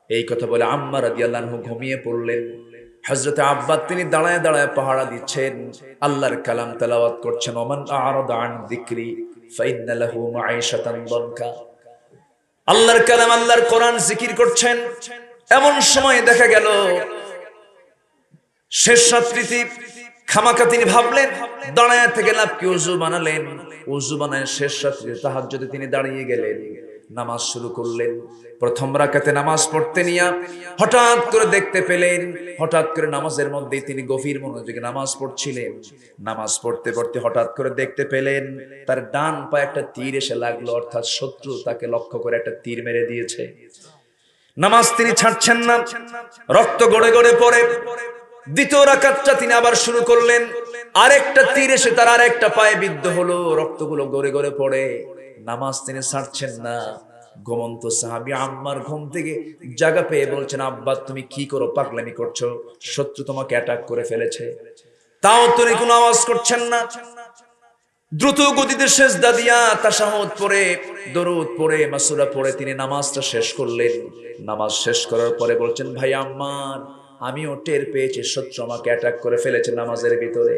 এই কথা বলে আম্মার রাদিয়াল্লাহু আনহু ঘুমিয়ে পড়লেন। হযরত আব্বাস তিনি দাঁড়ায় দাঁড়ায় পাহারা দিচ্ছেন, আল্লাহর কালাম তেলাওয়াত করছেন। ওমান আ'রাদা আন যিকরি ফাইন্না লাহু মাঈশাতান দানকা। আল্লাহর কালাম, আল্লাহর কোরআন জিকির করছেন। এমন সময় দেখা গেল শেষ রাত্রিতে খামাকা তিনি ভাবলেন, দাঁড়ায় থেকে লাভ কি, ওযু বানালেন। ওযু বানায় শেষ রাত্রিতে তাহাজ্জুদে তিনি দাঁড়িয়ে গেলেন, নামাজ শুরু করলেন। প্রথম রাকাতে নামাজ পড়তে নিয়া হঠাৎ করে দেখতে পেলেন, হঠাৎ করে নামাজের মধ্যেই তিনি গভীর মনোযোগে নামাজ পড়ছিলেন। নামাজ পড়তে পড়তে হঠাৎ করে দেখতে পেলেন তার ডান পায়ে একটা তীর এসে লাগলো, অর্থাৎ শত্রু তাকে লক্ষ্য করে একটা তীর মেরে দিয়েছে। নামাজ তিনি ছাড়ছেন না, রক্ত গড়ে গড়ে পড়ে। দ্বিতীয় রাকাতটা তিনি আবার শুরু করলেন, আরেকটা তীর এসে তার আরেকটা পায়ে বিদ্ধ হলো, রক্তগুলো গড়ে গড়ে পড়ে। নামাজ তিনি ছাড়ছেন না। ঘুমন্ত সাহাবী আম্মার ঘুম থেকে জাগা পেয়ে বলছেন, আব্বা তুমি কি করো, পাগলামি করছো, শত্রু তোমাকে অ্যাটাক করে ফেলেছে। তাও তিনি কোনো আওয়াজ করছেন না। দ্রুত গতিতে সিজদা দিয়া তাশাহুদ পড়ে, দরুদ পড়ে, মাসুরা পড়ে তিনি নামাজটা শেষ করলেন। নামাজ শেষ করার পরে বলছেন, ভাই আম্মার, আমিও টের পেয়েছি শত্রু আমাকে অ্যাটাক করে ফেলেছে নামাজের ভিতরে।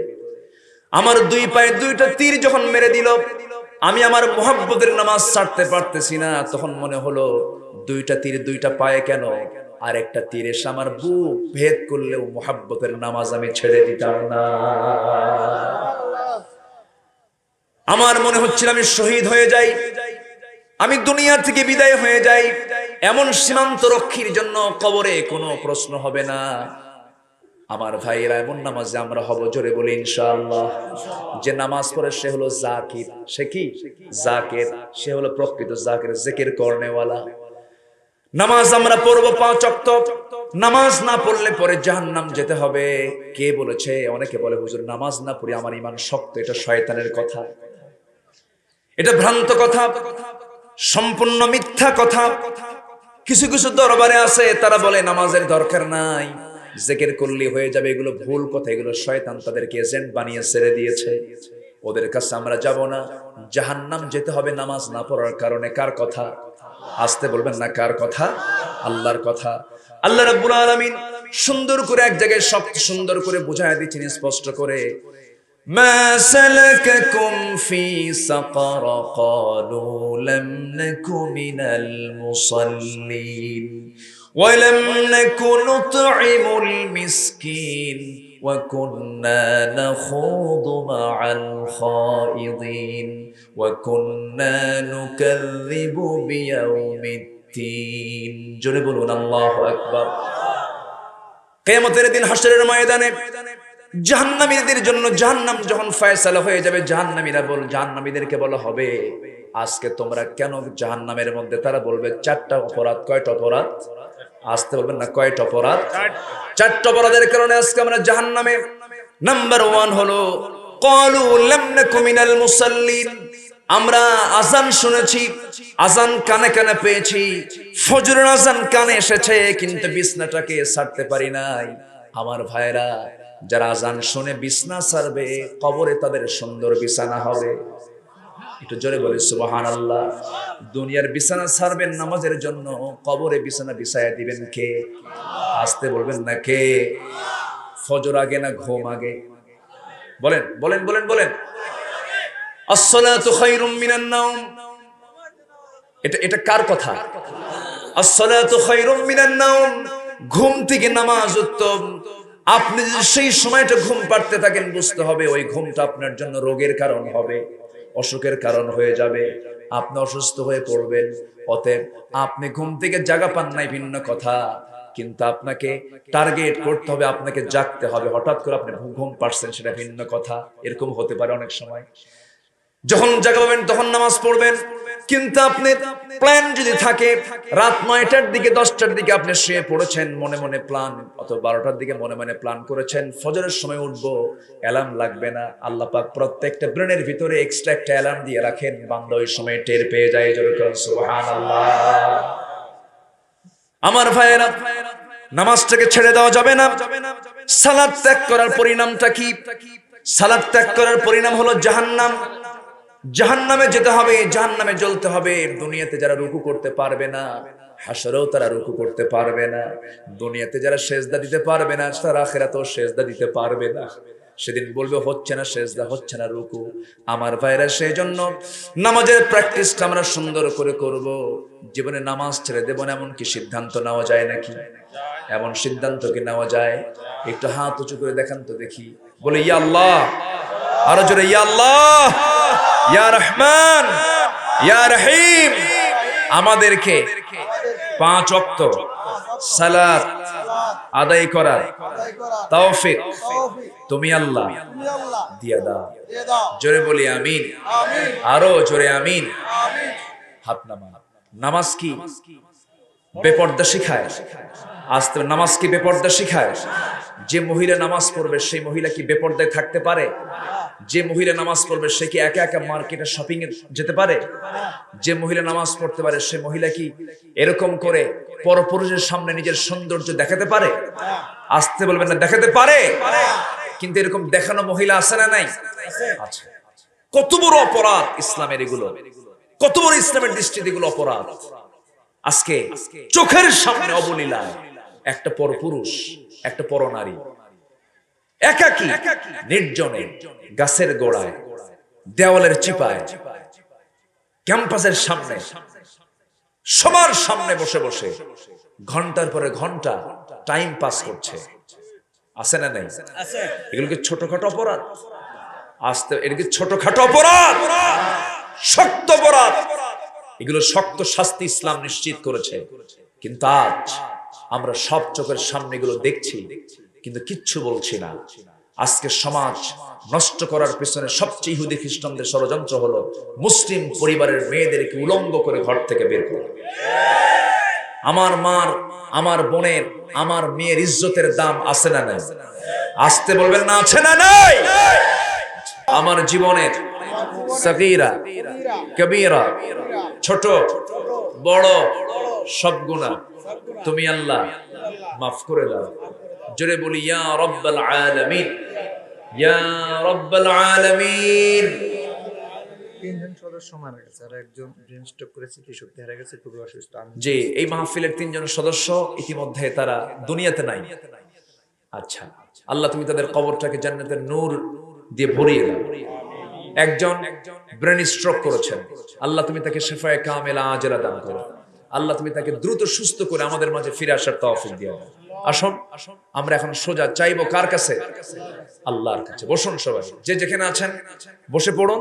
আমার দুই পায়ে দুইটা তীর যখন মেরে দিল, আমি আমার মুহাব্বতের নামাজ ছাড়তে পারতেছি না। তখন মনে হলো দুইটা তীর দুইটা পায়ে কেন, আর একটা তীর এসে আমার বুক ভেদ করলেও মুহাব্বতের নামাজ আমি ছেড়ে দিতাম না। আমার মনে হচ্ছিল আমি শহীদ হয়ে যাই, আমি দুনিয়া থেকে বিদায় হয়ে যাই। এমন সীমান্ত রক্ষীর জন্য কবরে কোনো প্রশ্ন হবে না। আমার ভাইয়েরা, এমন নামাজে আমরা হব, জোরে বলি ইনশাআল্লাহ। যে নামাজ পড়ে সে হলো জাকির। সে কি? জাকির। সে হলো প্রকৃত জাকির, জিকির করনেওয়ালা। নামাজ আমরা পড়বো 5 ওয়াক্ত, নামাজ না পড়লে পরে জাহান্নাম যেতে হবে। কে বলেছে? অনেকে বলে হুজুর নামাজ না পড়ি আমার ঈমান শক্ত। এটা শয়তানের কথা, এটা ভ্রান্ত কথা, সম্পূর্ণ মিথ্যা কথা। কিছু কিছু দরবারে আছে তারা বলে নামাজের দরকার নাই, জিকির করলে হয়ে যাবে, এগুলো ভুল কথা, এগুলো শয়তান তাদেরকে এজেন্ট বানিয়ে ছেড়ে দিয়েছে। ওদের কাছে আমরা যাব না। জাহান্নাম যেতে হবে নামাজ না পড়ার কারণে। কার কথা? আসতে বলবেন না, কার কথা? আল্লাহর কথা। আল্লাহ রাব্বুল আলামিন সুন্দর করে এক জায়গায় সব সুন্দর করে বুঝায় দিচ্ছেন স্পষ্ট করে, মা সালাকাকুম ফি সাকার ক্বালু লাম নাকু মিনাল মুসাল্লিন ওয়া লাম নাকু নুতঈমুল মিসকিন ওয়া কুন্না নাখুদু মা'আল খায়িদিন ওয়া কুন্না নুকাযযিবু বিয়াউমিদ্দিন। জোরে বলুন আল্লাহু আকবার। কিয়ামতের দিন হাশরের ময়দানে জাহান্নামীদের জন্য জাহান্নাম যখন ফয়সালা হয়ে যাবে, জাহান্নামীদেরকে বলা হবে, আজকে তোমরা কেন জাহান্নামের মধ্যে? তারা বলবে 4টা অপরাধ। কয়টা অপরাধ? আসতে বলবেন না, কয়টা অপরাধ? 4টা অপরাধের কারণে আজকে আমরা জাহান্নামে। নাম্বার 1 হলো ক্বালু লাম নাকু মিনাল মুসাল্লিন। আমরা আযান শুনেছি, আযান কানে কানে পেয়েছি, ফজরের আযান কানে এসেছে, কিন্তু বিছনাটাকে ছাড়তে পারি নাই। আমার ভাইরা, যারা আযান শুনে বিছনা ছাড়বে, কবরে তাদের সুন্দর বিছানা হবে। একটু জোরে বলে সুবহানাল্লাহ। দুনিয়ার বিছানা ছাড়বেন নামাজের জন্য, কবরে বিছানা বিছায়া দিবেন কে? আসতে বলবেন না, কে? ফজর আগে না ঘুম আগে? বলেন বলেন বলেন বলেন। আসসালাতু খায়রুম মিনান নাওম। এটা কার কথা? আসসালাতু খায়রুম মিনান নাওম। ঘুম থেকে নামাজ উত্তম। আপনি যদি সেই সময়টা ঘুম পাড়তে থাকেন, বুঝতে হবে ওই ঘুমটা আপনার জন্য রোগের কারণ হবে, অসুখের কারণ হয়ে যাবে, আপনি অসুস্থ হয়ে পড়বেন। অতএব আপনি ঘুম থেকে জাগা পান নাই ভিন্ন কথা, কিন্তু আপনাকে টার্গেট করতে হবে, আপনাকে জাগতে হবে। হঠাৎ করে আপনি ঘুম পাচ্ছেন, সেটা ভিন্ন কথা। এরকম হতে পারে অনেক সময়। যখন জাগা পাবেন তখন নামাজ পড়বেন। কিন্তু আপনি প্ল্যান যদি থাকে, রাত 9টার দিকে 10টার দিকে আপনি শুয়ে পড়েছেন, মনে মনে প্ল্যান, অথবা 12টার দিকে মনে মনে প্ল্যান করেছেন ফজরের সময় উঠবো, অ্যালার্ম লাগবে না। আল্লাহ পাক প্রত্যেকটা ব্রেনের ভিতরে এক্সট্রা একটা অ্যালার্ম দিয়ে রাখেন, বান্দা ওই সময় টের পেয়ে যায়। সুবহানাল্লাহ। আমার ভাইয়েরা, নামাজটাকে ছেড়ে দেওয়া যাবে না। সালাত ত্যাগ করার পরিণামটা কি? সালাত ত্যাগ করার পরিণাম হলো জাহান্নাম। জাহান্নামে যেতে হবে, জাহান্নামে জ্বলতে হবে। দুনিয়াতে যারা রুকু করতে পারবে না, হাশরেও তারা রুকু করতে পারবে না। দুনিয়াতে যারা সেজদা দিতে পারবে না, তারা আখিরাতেও সেজদা দিতে পারবে না। সেদিন বলবে হচ্ছে না সেজদা, হচ্ছে না রুকু। আমার ভাইরা, সেই জন্য নামাজের প্র্যাকটিসটা আমরা সুন্দর করে করব। জীবনে নামাজ ছেড়ে দেব না, এমন কি সিদ্ধান্ত নেওয়া যায় নাকি? এমন সিদ্ধান্ত কি নেওয়া যায়? একটু হাত উঁচু করে দেখান তো দেখি, বলে ইয়া আল্লাহ। আরো জোরে ইয়া আল্লাহ, ইয়া রহমান, ইয়া রহিম। আমাদেরকে 5 ওয়াক্ত সালাত আদায় করার তৌফিক তুমি আল্লাহ দিয়ে দাও। জোরে বলি আমিন। আরো জোরে আমিন। হাত নামান। নামাজ কি বেপর্দা শিখায়? আস্তে নামাজ কি বেপর্দা শিখায়? যে মহিলা নামাজ পড়বে সেই মহিলা কি বেপর্দায় থাকতে পারে? যে মহিলা নামাজ পড়বে সে কি একা একা মার্কেটে শপিং এ যেতে পারে? যে মহিলা নামাজ পড়তে পারে সে মহিলা কি এরকম করে পরপুরুষের সামনে নিজের সৌন্দর্য দেখাতে পারে? আসতে বলবেন না, দেখাতে পারে। কিন্তু এরকম দেখানো মহিলা আছে না নাই? আছে। কত বড় অপরাধ ইসলামের এগুলো, কত বড় ইসলামের দৃষ্টিতে এগুলো অপরাধ। আজকে চোখের সামনে অবলীলায় একটা পরপুরুষ, একটা পরনারী একাকী নির্জনে গাছের গোড়ায়, দেওয়ালের চিপায়, ক্যাম্পাসের সামনে, সবার সামনে বসে বসে ঘন্টার পরে ঘন্টা টাইম পাস করছে। আছে না নাই? এগুলো কি ছোটখাটো অপরাধ? আসতে এটা কি ছোটখাটো অপরাধ? শক্ত অপরাধ। এগুলো শক্ত শাস্তি ইসলাম নিশ্চিত করেছে। কিন্তু আজ আমরা সব চোখের সামনে এগুলো দেখছি, কিন্তু কিচ্ছু বলছি না। আজকে সমাজ নষ্ট করার পিছনে সবচেয়ে ইহুদি খ্রিস্টানদের ষড়যন্ত্র হলো মুসলিম পরিবারের মেয়েদেরকে উলঙ্গ করে ঘর থেকে বের করা। আমার মার, আমার বোনের, আমার মেয়ের ইজ্জতের দাম আছে না নাই? আসতে বলবেন না, আছে না নাই? আমার জীবনের সগীরা কবীরা, ছোট বড় সব গুনাহ তুমি আল্লাহ মাফ করে দাও। জোরে বলি ইয়া রাব্বাল আলামিন, ইয়া রাব্বাল আলামিন। তিনজন সদস্য মারা গেছে আর একজন ব্রেন স্ট্রোক করে স্মৃতিশক্তি হারিয়ে গেছে, খুবই অসুস্থ। জি, এই মাহফিলের তিনজন সদস্য ইতিমধ্যে তারা দুনিয়াতে নাই। আচ্ছা, আল্লাহ তুমি তাদের কবরটাকে জান্নাতের নূর দিয়ে ভরিয়ে দাও। একজন ব্রেন স্ট্রোক করেছেন, আল্লাহ তুমি তাকে শিফায়ে কামেলা আজেলা দান করো। আল্লাহ তুমি তাকে দ্রুত সুস্থ করে আমাদের মাঝে ফিরে আসার তৌফিক দিও। আসুন আমরা এখন সোজা চাইবো কার কাছে? আল্লাহর কাছে। বসুন সবাই, যে যেখানে আছেন বসে পড়ুন।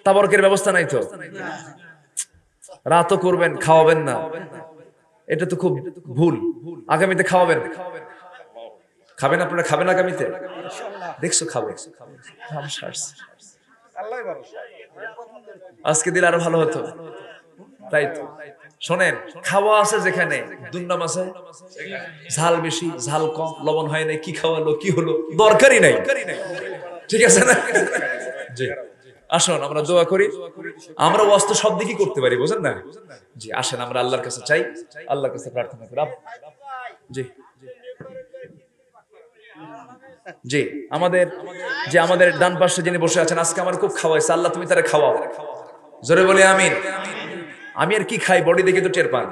তাবারকের ব্যবস্থা নাই তো? রাতও করবেন, খাওয়াবেন না, এটা তো খুব ভুল। আগামীতে খাওয়াবেন, খাবেন আপনারা? খাবেন আগামীতে? দেখছো খাবে, আজকে দিলে আরো ভালো হতো। তাই তো শোনেন, খাওয়া আছে যেখানে, দুর্নাম আছে, ঝাল বেশি ঝাল কম, লবণ হয় নাই, কি খাওয়ালো কি হলো দরকারই নাই, ঠিক আছে না? জি, আসুন আমরা দোয়া করি। আমরা ওয়াস্ত সব দিকই করতে পারি, বুঝেন না? জি, আসেন আমরা আল্লাহর কাছে চাই, আল্লাহর কাছে প্রার্থনা করি। জি জি, আমাদের ডান পাশে যিনি বসে আছেন, আজকে আমার খুব খাওয়াইছে, আল্লাহ তুমি তারে খাওয়াও। জোরে বলি আমিন। আমি আর কি খাই, বডি দেখে তো টের পান,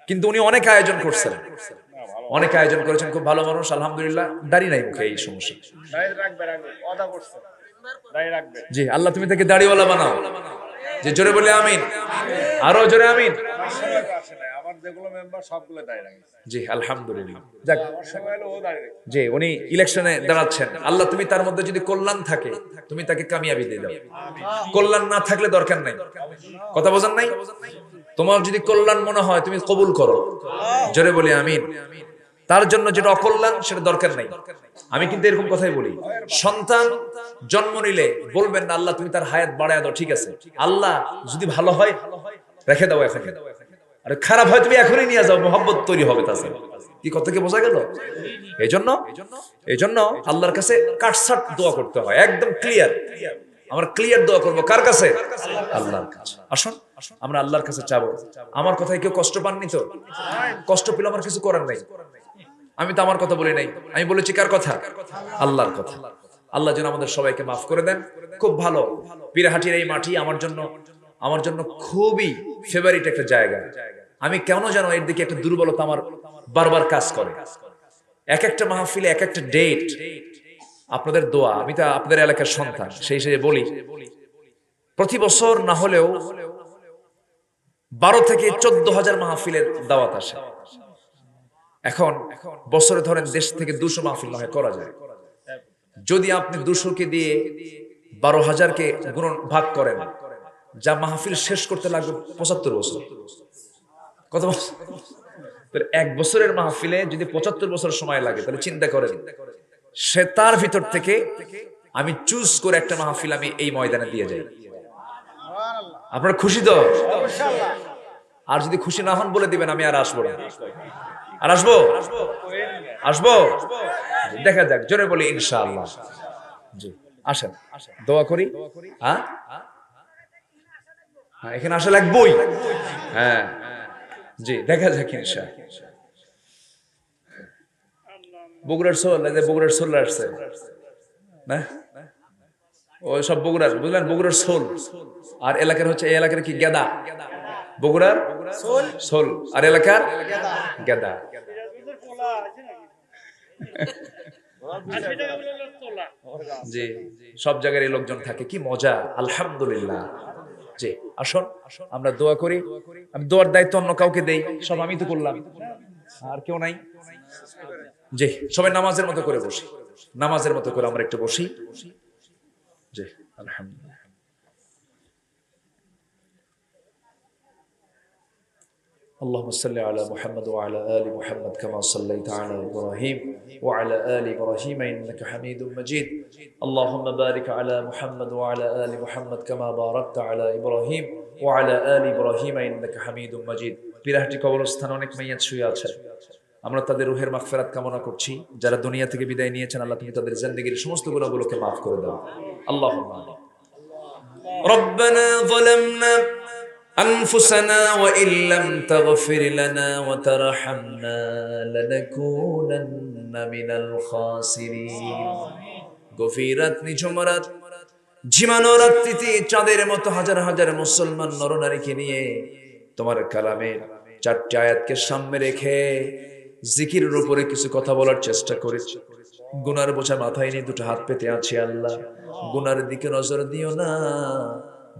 কিন্তু উনি অনেক আয়োজন করছেন, অনেক আয়োজন করেছেন, খুব ভালো মানুষ আলহামদুলিল্লাহ। দাড়ি নাই মুখে, এই সমস্যা। জি, আল্লাহ তুমি তাকে দাড়িওয়ালা বানাও। যে জোরে বলে আমিন, আরো জোরে আমিন। জি আলহামদুলিল্লাহ। যাক, জি উনি ইলেকশনে দাঁড়াচ্ছেন, আল্লাহ তুমি তার মধ্যে যদি কল্যাণ থাকে তুমি তাকে কামিয়াবি দিয়ে দাও, কল্যাণ না থাকলে দরকার নাই। কথা বোঝেন নাই? তোমার যদি কল্যাণ মনে হয় তুমি কবুল করো, জোরে বলি আমিন। তার জন্য যেটা অকল্যাণ সেটা দরকার নাই। আমি কিন্তু এরকম কথাই বলি, সন্তান জন্ম নিলে বলবেন না আল্লাহ তুমি তার হায়াত বাড়ায় দাও, ঠিক আছে, আল্লাহ যদি ভালো হয় রেখে দাও এখন, আর খারাপ হয় তুমি এখনই নিয়ে যাও, মোহাব্বত তৈরি হবে। তাছাড়া কি কথা কি বোঝা গেল? এই জন্য আল্লাহর কাছে কাটছাট দোয়া করতে হয়, একদম ক্লিয়ার। আমরা ক্লিয়ার দোয়া করবো কার কাছে? আল্লাহর কাছে। আসুন আমরা আল্লাহর কাছে চাবো। আমার কথায় কেউ কষ্ট পাননি তো? কষ্ট পেলে আমার কিছু করার নাই। আমি তো আমার কথা বলি নাই, আমি বলেছি কার কথা? আল্লাহর কথা। আল্লাহ যেন আমাদের সবাইকে মাফ করে দেন। খুব ভালো, পীরহাটির এই মাটি আমার জন্য খুবই ফেভারিট একটা জায়গা। আমি কেন জানো এর দিকে একটা দুর্বলতা আমার বারবার কাজ করে। এক একটা মাহফিলে এক একটা ডেট, আপনাদের দোয়া। আমি তো আপনাদের এলাকার সন্তান, সেই হিসেবে বলি প্রতি বছর না হলেও 12 থেকে 14,000 মাহফিলের দাওয়াত আসে। এখন বছরে ধরেন দেশ থেকে 200 মাহফিল নয় করা যায়। যদি আপনি 200 কে দিয়ে 12,000-কে গুণন ভাগ করেন, যা মাহফিল শেষ করতে লাগবে 75 বছর। কত বছর? এক বছরের মাহফিলে যদি 75 বছর সময় লাগে, তাহলে চিন্তা করেন। সে তার ভিতর থেকে আমি চুজ করে একটা মাহফিল আমি এই ময়দানে দিয়ে যাই। আপনারা খুশি তো? আর যদি খুশি না হন বলে দিবেন, আমি আর আসবো না। আর আসবো দেখা যাক, জোরে বলি ইনশাআল্লাহ। জি আসেন দোয়া করি। হ্যাঁ, এখানে আসা লাগবেই। হ্যাঁ জি, দেখা যাক ইনশাআল্লাহ। বগুড়ার সোল আসছে না, ওই সব বগুড়ার, বুঝলেন, বগুড়ার সোল। আর এলাকার হচ্ছে, এই এলাকার কি গেদা, বগুড়ার সোল আর এলাকার গেদা। জি, সব জায়গায় এই লোকজন থাকে, কি মজা, আলহামদুলিল্লাহ। জি আসুন আমরা দোয়া করি। আমি দোয়ার দায়িত্ব অন্য কাউকে দেই, সব আমি তো করলাম, আর কেউ নাই। জি সবাই নামাজের মতো করে বসি, নামাজের মতো করে আমরা একটু বসি। জি আলহামদুলিল্লাহ। اللهم صل على محمد وعلى آل محمد كما صليت على إبراهيم وعلى آل إبراهيم إنك حميد مجيد. اللهم بارك على محمد وعلى آل محمد كما باركت على إبراهيم وعلى آل إبراهيم إنك حميد مجيد. পীরহাটি কবরস্থানে অনেক মাইয়াত শুয়ে আছে, আমরা তাদের রুহের মাগফিরাত কামনা করছি। যারা দুনিয়া থেকে বিদায় নিয়েছেন, আল্লাহ তুমি তাদের জিন্দেগীর সমস্ত গুনাহগুলোকে মাফ করে দাও। আল্লাহুম্মা রব্বানা যালামনা أنفسنا وإن لم تغفر لنا وترحمنا لنكونن من الخاسرين গভীর রাত নিঝুম রাত ঝিমানো রাত্রিতে চাঁদের মতো হাজার হাজার মুসলমান নরনারীকে নিয়ে তোমার কালামের 4টি আয়াতকে সামনে রেখে জিকিরের উপরে কিছু কথা বলার চেষ্টা করেছি। গুনার বোঝা মাথায় নিয়ে দুটো হাত পেতে আছি। আল্লাহ, গুনার দিকে নজর দিও না,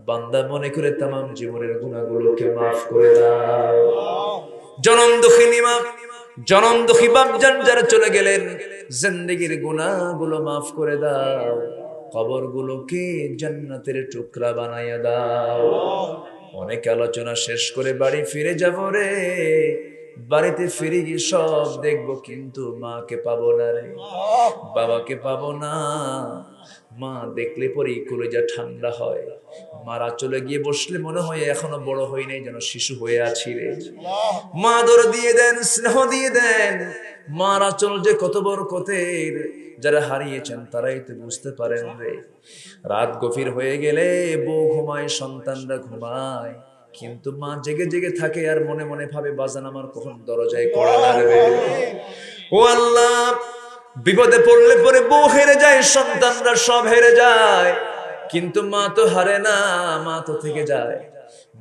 বান্দা মনে করে তামাম জীবনের গুনাহগুলোকে মাফ করে দাও। জনম দুঃখিনী মা, জনম দুঃখী বাপজান যারা চলে গেলেন, জিন্দেগির গুনাহগুলো মাফ করে দাও, কবরগুলোকে জান্নাতের টুকরা বানাইয়া দাও। অনেক আলোচনা শেষ করে বাড়ি ফিরে যাব রে, বাড়িতে ফিরে গিয়ে সব দেখবো, কিন্তু মাকে পাবো না রে, বাবাকে পাবো না। মা দেখলে পরে কলিজা ঠান্ডা হয়, মারা চলে গিয়ে বসলে মনে হয় এখনো বড় হই নাই, যেন শিশু হয়ে আছি রে। মা দর দিয়ে দেন, স্নেহ দিয়ে দেন। মার আঁচল যে কত বরকতের, যারা হারিয়েছেন তারাই তো বুঝতে পারেন রে। রাত গভীর হয়ে গেলে বউ ঘুমায়, সন্তানরা ঘুমায়, কিন্তু মা জেগে জেগে থাকে আর মনে মনে ভাবে বাজান আমার কখন দরজায় কড়া লাগবে। ও আল্লাহ, বিপদে পড়লে পরে বউ হেরে যায়, সন্তানরা সব হেরে যায়, কিন্তু মা তো হারে না, মা তো থেকে যায়।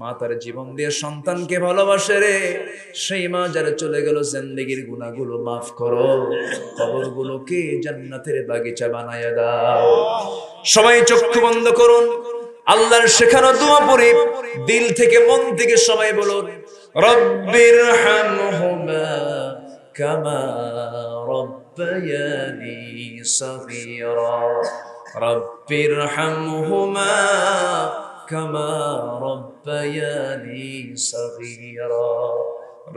মা তার জীবন দিয়ে সন্তানকে ভালোবাসে রে। সেই মা যারা চলে গেল, জিন্দেগির গুনাহগুলো মাফ করো, কবরগুলোকে জান্নাতের বাগিচা বানায়া দাও। সবাই চক্ষু বন্ধ করুন, আল্লাহর শেখানো দোয়া পড়ি, দিল থেকে মন থেকে সবাই বলুন, রব্বির হামহুমা কামা রব্বায়ানি সগীরা, রব্বির হামহুমা কামা রব্বায়ানি সগীরা,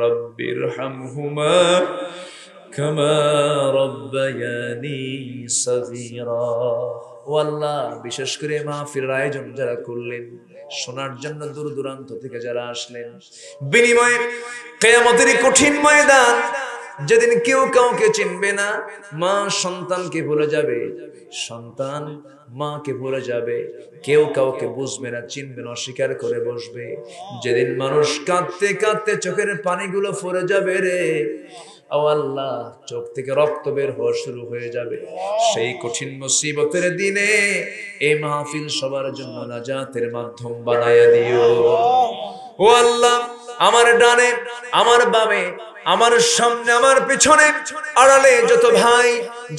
রব্বির হামহুমা কামা রব্বায়ানি সগীরা। ও আল্লাহ, বিশেষ করে মাহফিলের আয়োজন যারা করলেন, শোনার জন্য দূর দূরান্ত থেকে যারা আসলেন, বিনিময়ে কিয়ামতের কঠিন ময়দান, যেদিন কেউ কাউকে চিনবে না, মা সন্তানকে ভুলে যাবে, সন্তান মাকে ভুলে যাবে, কেউ কাউকে বুঝবে না, চিনবে না, অস্বীকার করে বসবে। যেদিন মানুষ কাঁদতে কাঁদতে চোখের পানিগুলো পড়ে যাবে রে, ও আল্লাহ, চোখ থেকে রক্ত বের হওয়া শুরু হয়ে যাবে। সেই কঠিন মুসিবতের দিনে এই মাহফিল সবার জন্য নাজাতের মাধ্যম বানায়া দিও। ও আল্লাহ, আমার ডানে, আমার বামে, আমার সামনে, আমার পিছনে, আড়ালে যত ভাই,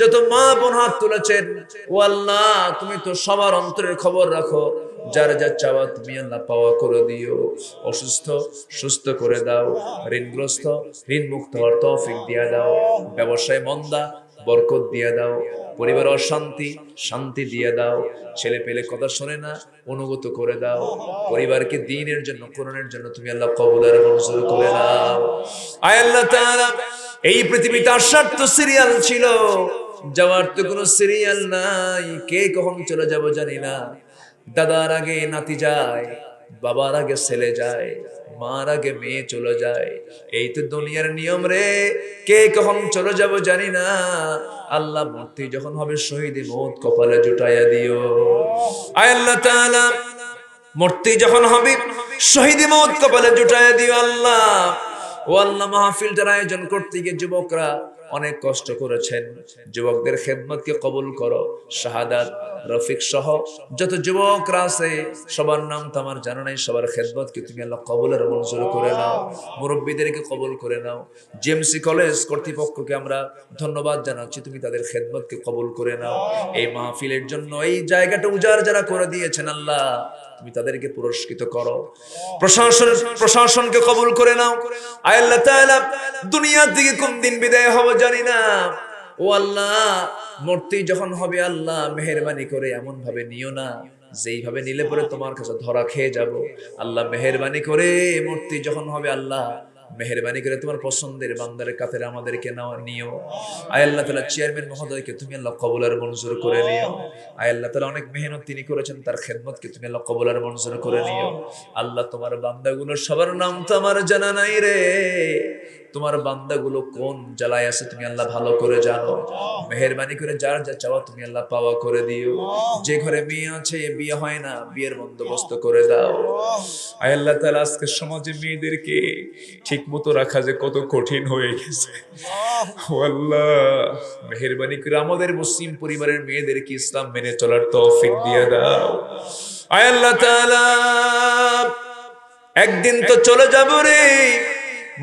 যত মা বোন হাত তুলেছেন, ও আল্লাহ, তুমি তো সবার অন্তরের খবর রাখো। যার যা চাওয়া তুমি আল্লাহ পাওয়া করে দিও। অসুস্থ সুস্থ করে দাও, ঋণগ্রস্ত ঋণ মুক্ত হওয়ার তৌফিক দিয়ে দাও, ব্যবসায় মন্দা বরকত দিয়ে দাও, পরিবার অশান্তি শান্তি দিয়ে দাও, ছেলে পেলে কথা শোনে না অনুগত করে দাও, পরিবারকে দ্বীনের জন্য কোরআনের জন্য তুমি আল্লাহ কবুল আর মঞ্জুর করে নাও। আয় আল্লাহ তাআলা, এই পৃথিবীতে আসার তো সিরিয়াল ছিল, যাওয়ার তো কোনো সিরিয়াল নাই। কে কখন চলে যাব জানি না। দাদার আগে নাতি যায়, বাবার আগে ছেলে যায়, মার আগে মেয়ে চলে যায়। এই তো দুনিয়ার নিয়ম রে, কে কখন চলে যাব জানি না। আল্লাহ, মূর্তি যখন হবে শহীদে মৌত কপালে জুটাইয়া দিও। আয় আল্লাহ তাআলা, মূর্তি যখন হবে শহীদে মৌত কপালে জুটাইয়া দিও। আল্লাহ, ও আল্লাহ, মাহফিলটার আয়োজন করতে গিয়ে যুবকরা অনেক কষ্ট করেছেন, যুবকদের খেদমতকে কবুল করো। শাহাদাত রফিক সহ যত যুবকরা আছে সবার নাম তো আমার জানা নাই, সবার খেদমতকে তুমি আল্লাহ কবুলের মঞ্জুর করে নাও, মুরব্বীদেরকে কবুল করে নাও। জিএমসি কলেজ কর্তৃপক্ষকে আমরা ধন্যবাদ জানাচ্ছি, তুমি তাদের খেদমতকে কবুল করে নাও। এই মাহফিলের জন্য এই জায়গাটা উজাড় যারা করে দিয়েছেন, আল্লাহ তুমি তাদেরকে পুরস্কৃত করো। প্রশাসনকে কবুল করে নাও। আয় আল্লাহ তাআলা, দুনিয়া থেকে কোন দিন বিদায় হব জানি না। ও আল্লাহ, মূর্তি যখন হবে আল্লাহ মেহেরবানি করে এমন ভাবে নিও না যেইভাবে নিলে পরে তোমার কাছে ধরা খেয়ে যাব। আল্লাহ মেহেরবানি করে মূর্তি যখন হবে আল্লাহ মেহেরবানি করে তোমার পছন্দের বান্দার কাতারে আমাদেরকে নিও। আয় আল্লাহ তাআলা চেয়ারম্যান মহোদয়কে তুমি আল্লাহ কবুল আর মঞ্জুর করে নিও। আয় আল্লাহ তাআলা অনেক মেহনত তিনি করেছেন, তার খেদমতকে তুমি আল্লাহ কবুল আর মঞ্জুর করে নিও। আল্লাহ তোমার বান্দাগুলোর সবার নাম তো আমার জানা নাই রে, তোমার বান্দাগুলো কোন জ্বালায় আছে তুমি আল্লাহ ভালো করে জানো। মেহেরবানি করে যার যা চাওয়া তুমি আল্লাহ পাওয়া করে দিও। যে ঘরে মেয়ে আছে বিয়ে হয় না, বিয়ের বন্দোবস্ত করে দাও। আয় আল্লাহ তাআলা আজকে সমাজে মেয়েদেরকে ঠিক মতো রাখা যে কত কঠিন হয়ে গেছে, ও আল্লাহ মেহেরবানি করে আমাদের মুসলিম পরিবারের মেয়েদেরকে ইসলাম মেনে চলার তৌফিক দিয়ে দাও। আয় আল্লাহ তাআলা একদিন তো চলে যাব রে,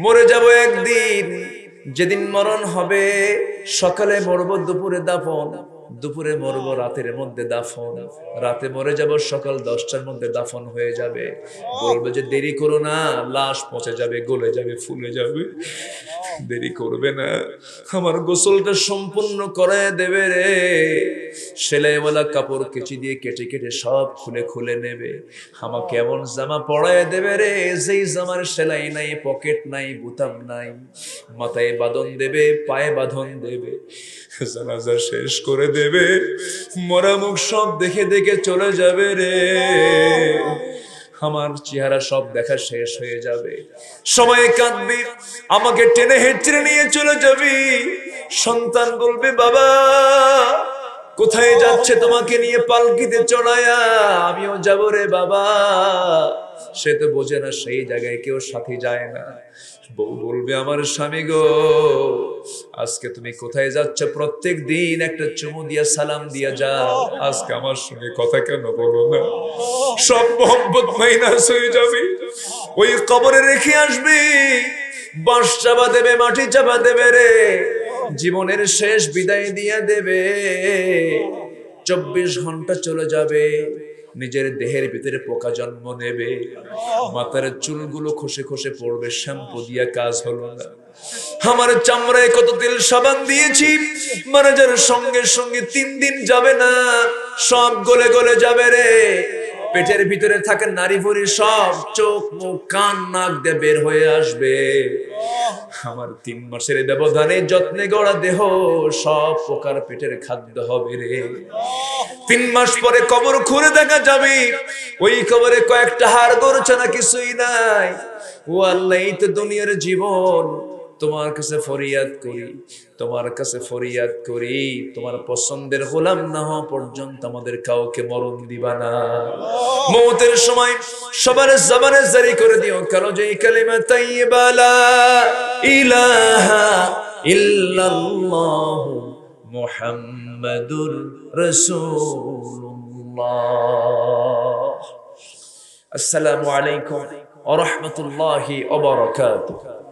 মরে যাব একদিন। যেদিন মরণ হবে সকালে মরব, দুপুরে দাফন, দুপুরে মরব রাতের মধ্যে দাফন, রাতে মরে যাব সকাল 10টার মধ্যে দাফন হয়ে যাবে। বলবে যে দেরি করো না, লাশ পচে যাবে, গলে যাবে, ফুলে যাবে। দেরি করবে না, আমার গোসলটা সম্পূর্ণ করে দেবে রে। সেলাইওয়ালা কাপড় কেচি দিয়ে কেটে কেটে সব খুলে খুলে নেবে। আমাকে এমন জামা পরায় দেবে রে, যেই জামার সেলাই নাই, পকেট নাই, বুতাম নাই। মাথায় বাঁধন দেবে, পায়ে বাঁধন দেবে। জানাজা শেষ করে দেবে, মরা মুখ সব দেখে দেখে চলে যাবে রে। আমার চেহারা সব দেখা শেষ হয়ে যাবে। সবাই কাঁদবে, আমাকে টেনে হেঁচড়ে নিয়ে চলে যাবি। সন্তান বলবে বাবা কোথায় যাচ্ছে তোমাকে নিয়ে পালকিতে চড়ায়া, আমিও যাব রে বাবা। সে তো বোঝে না সেই জায়গায় কেউ সাথী যায় না। বউ বলবে আমার স্বামী গো আজকে তুমি কোথায় যাচ্ছ, প্রত্যেক দিন একটা চুমু দিয়া সালাম দিয়া যাও, আজকে আমার সঙ্গে কথা কেন বলো না? সব মোহব্বত মাইনাস হয়ে যাবে। ওই কবরে রেখে আসবি, বাঁশ চাপা দেবে, মাটি চাপা দেবে রে, জীবনের শেষ বিদায় দিয়ে দেবে। 24 ঘন্টা চলে যাবে, নিজের দেহের ভিতরে পোকা জন্ম নেবে, মাথার চুলগুলো খসে খসে পড়বে, শ্যাম্পু দিয়া কাজ হলো না। আমার চামড়ায় কত তেল সাবান দিয়েছি, মারা যাওয়ার সঙ্গে সঙ্গে 3 দিন যাবে না, সব গলে গলে যাবে রে। পেটের ভিতরে থাকে নারী ভুঁড়ি, সব চোখ মুখ কান নাক দিয়ে বের হয়ে আসবে। আমার 3 মাসের ব্যবধানে যত্নে গড়া দেহ সব পোকার পেটের খাদ্য হবে রে। 3 মাস পরে কবর খুঁড়ে দেখা যাবে, ওই কবরে কয়েকটা হাড় গড়ছে না, কিছুই নাই। ও আল্লাহ এই তো দুনিয়ার জীবন, তোমার কাছে ফরিয়াদ করি, তোমার কাছে ফরিয়াদ করি, তোমার পছন্দের গোলাম না হওয়া পর্যন্ত আমাদের কাউকে মরণ দিবা না। মওতের সময় সবার জবানে জারি করে দিও কালো যেই কালিমা তাইয়্যিবা লা ইলাহা ইল্লাল্লাহ মুহাম্মাদুর রাসূলুল্লাহ। আসসালামু আলাইকুম ওয়া রাহমাতুল্লাহি ওয়া বারাকাতুহু।